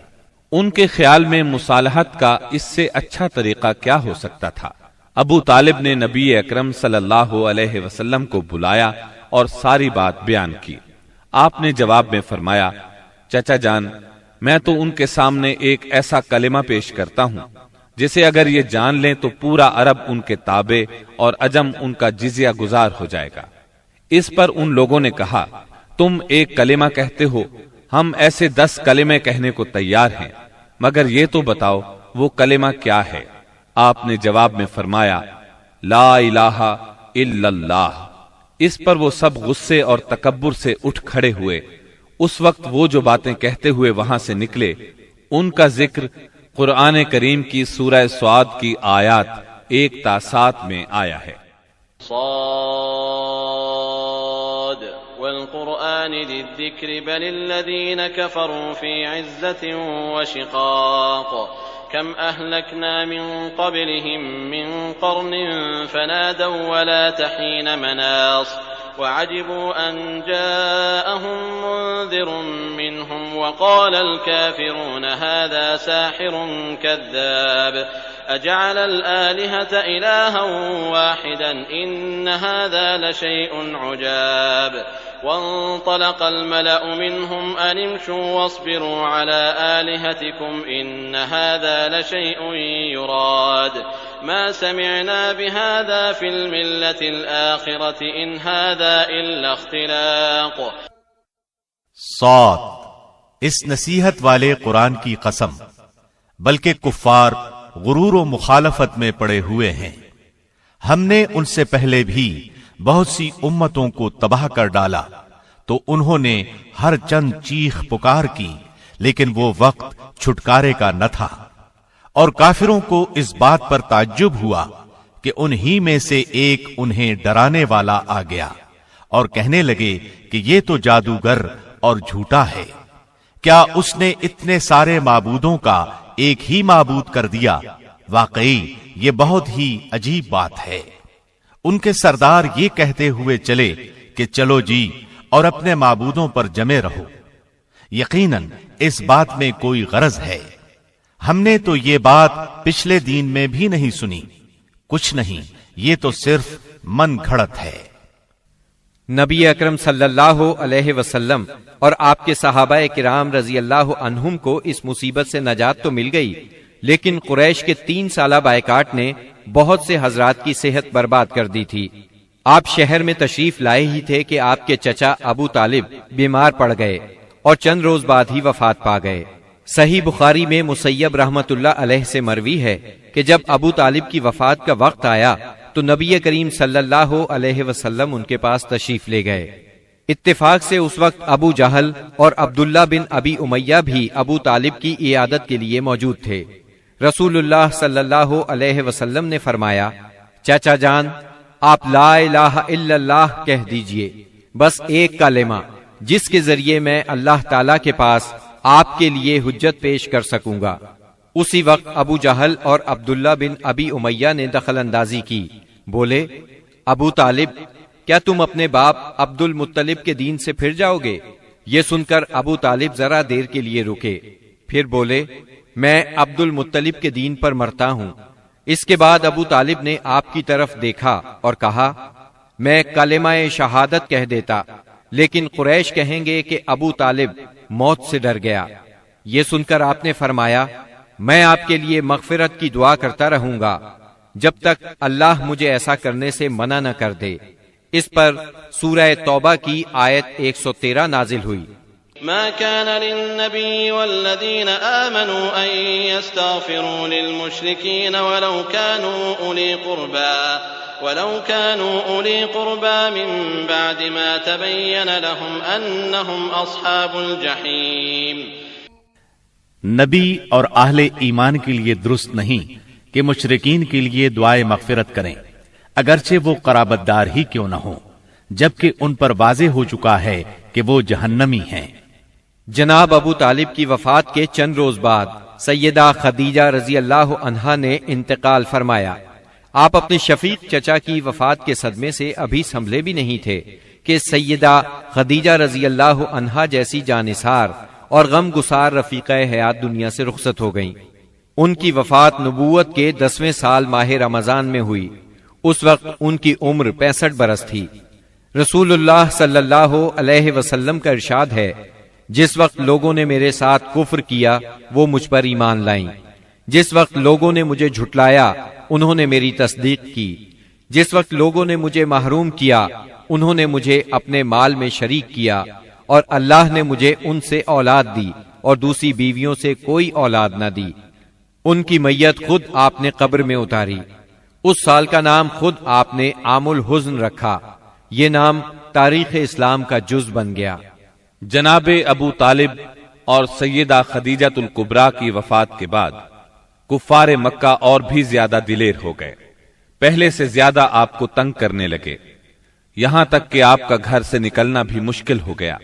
ان کے خیال میں مصالحت کا اس سے اچھا طریقہ کیا ہو سکتا تھا؟ ابو طالب نے نبی اکرم صلی اللہ علیہ وسلم کو بلایا اور ساری بات بیان کی۔ آپ نے جواب میں فرمایا، چچا جان، میں تو ان کے سامنے ایک ایسا کلمہ پیش کرتا ہوں جسے اگر یہ جان لیں تو پورا عرب ان کے تابع اور عجم ان کا جزیہ گزار ہو جائے گا۔ اس پر ان لوگوں نے کہا، تم ایک کلمہ کہتے ہو، ہم ایسے 10 کلمے کہنے کو تیار ہیں، مگر یہ تو بتاؤ وہ کلمہ کیا ہے؟ آپ نے جواب میں فرمایا، لا الہ الا اللہ۔ اس پر وہ سب غصے اور تکبر سے اٹھ کھڑے ہوئے۔ اس وقت وہ جو باتیں کہتے ہوئے وہاں سے نکلے ان کا ذکر قرآن کریم کی سورہ سعاد کی آیات 1 تا 7 میں آیا ہے۔ صاد والقرآن ذی الذکر بل الذین کفروا فی عزة وشقاق کم اہلکنا من قبلهم من قرن فنادوا ولا تحین مناص وعجبوا أن جاءهم منذر منهم وقال الكافرون هذا ساحر كذاب أجعل الآلهة إلها واحدا إن هذا لشيء عجاب وانطلق الملأ منهم أن امشوا واصبروا على آلهتكم إن هذا لشيء يراد ما سمعنا بهذا في الملة الآخرة إن هذا إلا اختلاق۔ صاد، اس نصیحت والے قرآن کی قسم، بلکہ کفار غرور و مخالفت میں پڑے ہوئے ہیں۔ ہم نے ان سے پہلے بھی بہت سی امتوں کو تباہ کر ڈالا تو انہوں نے ہر چند چیخ پکار کی، لیکن وہ وقت چھٹکارے کا نہ تھا۔ اور کافروں کو اس بات پر تعجب ہوا کہ انہی میں سے ایک انہیں ڈرانے والا آ گیا اور کہنے لگے کہ یہ تو جادوگر اور جھوٹا ہے۔ کیا اس نے اتنے سارے معبودوں کا ایک ہی معبود کر دیا؟ واقعی یہ بہت ہی عجیب بات ہے۔ ان کے سردار یہ کہتے ہوئے چلے کہ چلو جی اور اپنے معبودوں پر جمے رہو، یقیناً اس بات میں کوئی غرض ہے۔ ہم نے تو یہ بات پچھلے دین میں بھی نہیں سنی، کچھ نہیں، یہ تو صرف من گھڑت ہے۔ نبی اکرم صلی اللہ علیہ وسلم اور آپ کے صحابہ کرام رضی اللہ عنہم کو اس مصیبت سے نجات تو مل گئی، لیکن قریش کے 3 سالہ بائیکاٹ نے بہت سے حضرات کی صحت برباد کر دی تھی۔ آپ شہر میں تشریف لائے ہی تھے کہ آپ کے چچا ابو طالب بیمار پڑ گئے اور چند روز بعد ہی وفات پا گئے۔ صحیح بخاری میں مسیب رحمت اللہ علیہ سے مروی ہے کہ جب ابو طالب کی وفات کا وقت آیا تو نبی کریم صلی اللہ علیہ وسلم ان کے پاس تشریف لے گئے۔ اتفاق سے اس وقت ابو جہل اور عبداللہ بن ابی امیہ بھی ابو طالب کی عیادت کے لیے موجود تھے۔ رسول اللہ صلی اللہ علیہ وسلم نے فرمایا، چاچا جان، آپ لا الہ الا اللہ کہہ دیجئے، بس ایک کلمہ جس کے ذریعے میں اللہ تعالی کے پاس آپ کے لیے حجت پیش کر سکوں گا۔ اسی وقت ابو جہل اور عبداللہ بن ابی امیہ نے دخل اندازی کی، بولے، ابو طالب، کیا تم اپنے باپ عبد المطلب کے دین سے پھر جاؤ گے؟ یہ سن کر ابو طالب ذرا دیر کے لیے رکے، پھر بولے، میں عبد المطلب کے دین پر مرتا ہوں۔ اس کے بعد ابو طالب نے آپ کی طرف دیکھا اور کہا، میں کلمہ شہادت کہہ دیتا، لیکن قریش کہیں گے کہ ابو طالب موت سے ڈر گیا۔ یہ سن کر آپ نے فرمایا، میں آپ کے لیے مغفرت کی دعا کرتا رہوں گا جب تک اللہ مجھے ایسا کرنے سے منع نہ کر دے۔ اس پر سورہ توبہ کی آیت 113 نازل ہوئی۔ ما كان للنبي والذين آمنوا أن يستغفروا للمشركين ولو كانوا أولي قربى من بعد ما تبين لهم أنهم أصحاب الجحيم۔ نبی اور اہل ایمان کے لیے درست نہیں کہ مشرکین کے لیے دعائے مغفرت کریں، اگرچہ وہ قرابت دار ہی کیوں نہ ہوں، جبکہ ان پر واضح ہو چکا ہے کہ وہ جہنمی ہیں۔ جناب ابو طالب کی وفات کے چند روز بعد سیدہ خدیجہ رضی اللہ عنہا نے انتقال فرمایا۔ آپ اپنے شفیق چچا کی وفات کے صدمے سے ابھی سنبھلے بھی نہیں تھے کہ سیدہ خدیجہ رضی اللہ عنہا جیسی جانثار اور غم گسار رفیقہ حیات دنیا سے رخصت ہو گئیں۔ ان کی وفات نبوت کے 10ویں سال ماہ رمضان میں ہوئی۔ اس وقت ان کی عمر 65 برس تھی۔ رسول اللہ صلی اللہ علیہ وسلم کا ارشاد ہے، جس وقت لوگوں نے میرے ساتھ کفر کیا وہ مجھ پر ایمان لائیں، جس وقت لوگوں نے مجھے جھٹلایا انہوں نے میری تصدیق کی، جس وقت لوگوں نے مجھے محروم کیا انہوں نے مجھے اپنے مال میں شریک کیا، اور اللہ نے مجھے ان سے اولاد دی اور دوسری بیویوں سے کوئی اولاد نہ دی۔ ان کی میت خود آپ نے قبر میں اتاری۔ اس سال کا نام خود آپ نے عام الحزن رکھا۔ یہ نام تاریخ اسلام کا جز بن گیا۔ جناب ابو طالب اور سیدہ خدیجہ الکبریٰ کی وفات کے بعد کفار مکہ اور بھی زیادہ دلیر ہو گئے، پہلے سے زیادہ آپ کو تنگ کرنے لگے، یہاں تک کہ آپ کا گھر سے نکلنا بھی مشکل ہو گیا۔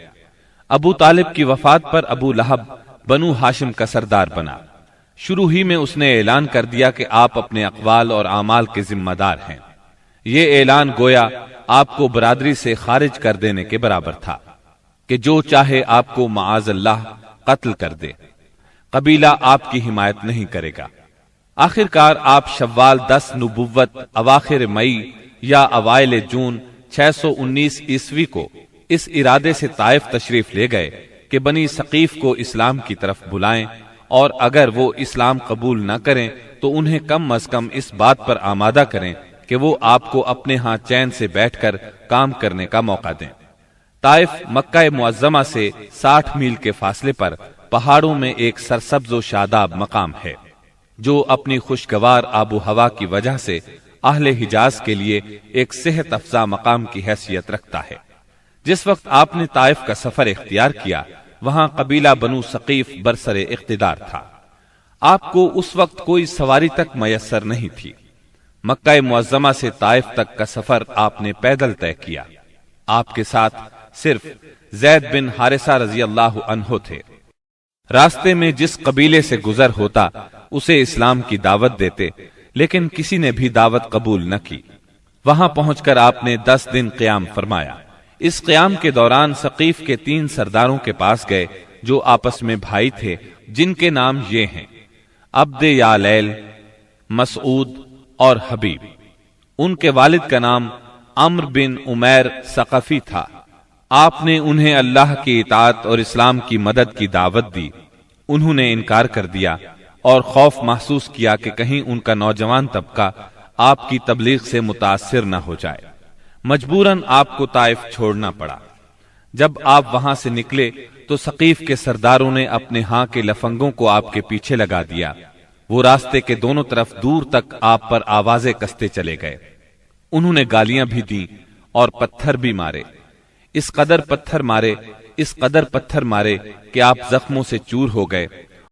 ابو طالب کی وفات پر ابو لہب بنو ہاشم کا سردار بنا۔ شروع ہی میں اس نے اعلان کر دیا کہ آپ اپنے اقوال اور اعمال کے ذمہ دار ہیں۔ یہ اعلان گویا آپ کو برادری سے خارج کر دینے کے برابر تھا کہ جو چاہے آپ کو معاذ اللہ قتل کر دے، قبیلہ آپ کی حمایت نہیں کرے گا۔ آخرکار آپ شوال 10 نبوت اواخر مئی یا اوائل جون 619 عیسوی کو اس ارادے سے طائف تشریف لے گئے کہ بنی ثقیف کو اسلام کی طرف بلائیں، اور اگر وہ اسلام قبول نہ کریں تو انہیں کم از کم اس بات پر آمادہ کریں کہ وہ آپ کو اپنے ہاں چین سے بیٹھ کر کام کرنے کا موقع دیں۔ طائف مکہ معظمہ سے 60 میل کے فاصلے پر پہاڑوں میں ایک سرسبز و شاداب مقام ہے، جو اپنی خوشگوار آب و ہوا کی وجہ سے اہل حجاز کے لیے ایک صحت افزا مقام کی حیثیت رکھتا ہے۔ جس وقت آپ نے طائف کا سفر اختیار کیا، وہاں قبیلہ بنو ثقیف برسر اقتدار تھا۔ آپ کو اس وقت کوئی سواری تک میسر نہیں تھی۔ مکہ معظمہ سے طائف تک کا سفر آپ نے پیدل طے کیا۔ آپ کے ساتھ صرف زید بن حارثہ رضی اللہ عنہ تھے۔ راستے میں جس قبیلے سے گزر ہوتا اسے اسلام کی دعوت دیتے، لیکن کسی نے بھی دعوت قبول نہ کی۔ وہاں پہنچ کر آپ نے 10 دن قیام فرمایا۔ اس قیام کے دوران ثقیف کے 3 سرداروں کے پاس گئے جو آپس میں بھائی تھے، جن کے نام یہ ہیں: عبد یالیل، مسعود اور حبیب۔ ان کے والد کا نام عمر بن عمیر ثقفی تھا۔ آپ نے انہیں اللہ کی اطاعت اور اسلام کی مدد کی دعوت دی۔ انہوں نے انکار کر دیا اور خوف محسوس کیا کہ کہیں ان کا نوجوان طبقہ آپ کی تبلیغ سے متاثر نہ ہو جائے۔ مجبوراً آپ کو طائف چھوڑنا پڑا۔ جب آپ وہاں سے نکلے تو ثقیف کے سرداروں نے اپنے ہاں کے لفنگوں کو آپ کے پیچھے لگا دیا۔ وہ راستے کے دونوں طرف دور تک آپ پر آوازیں کستے چلے گئے۔ انہوں نے گالیاں بھی دیں اور پتھر بھی مارے۔ اس قدر پتھر مارے کہ آپ زخموں سے چور ہو گئے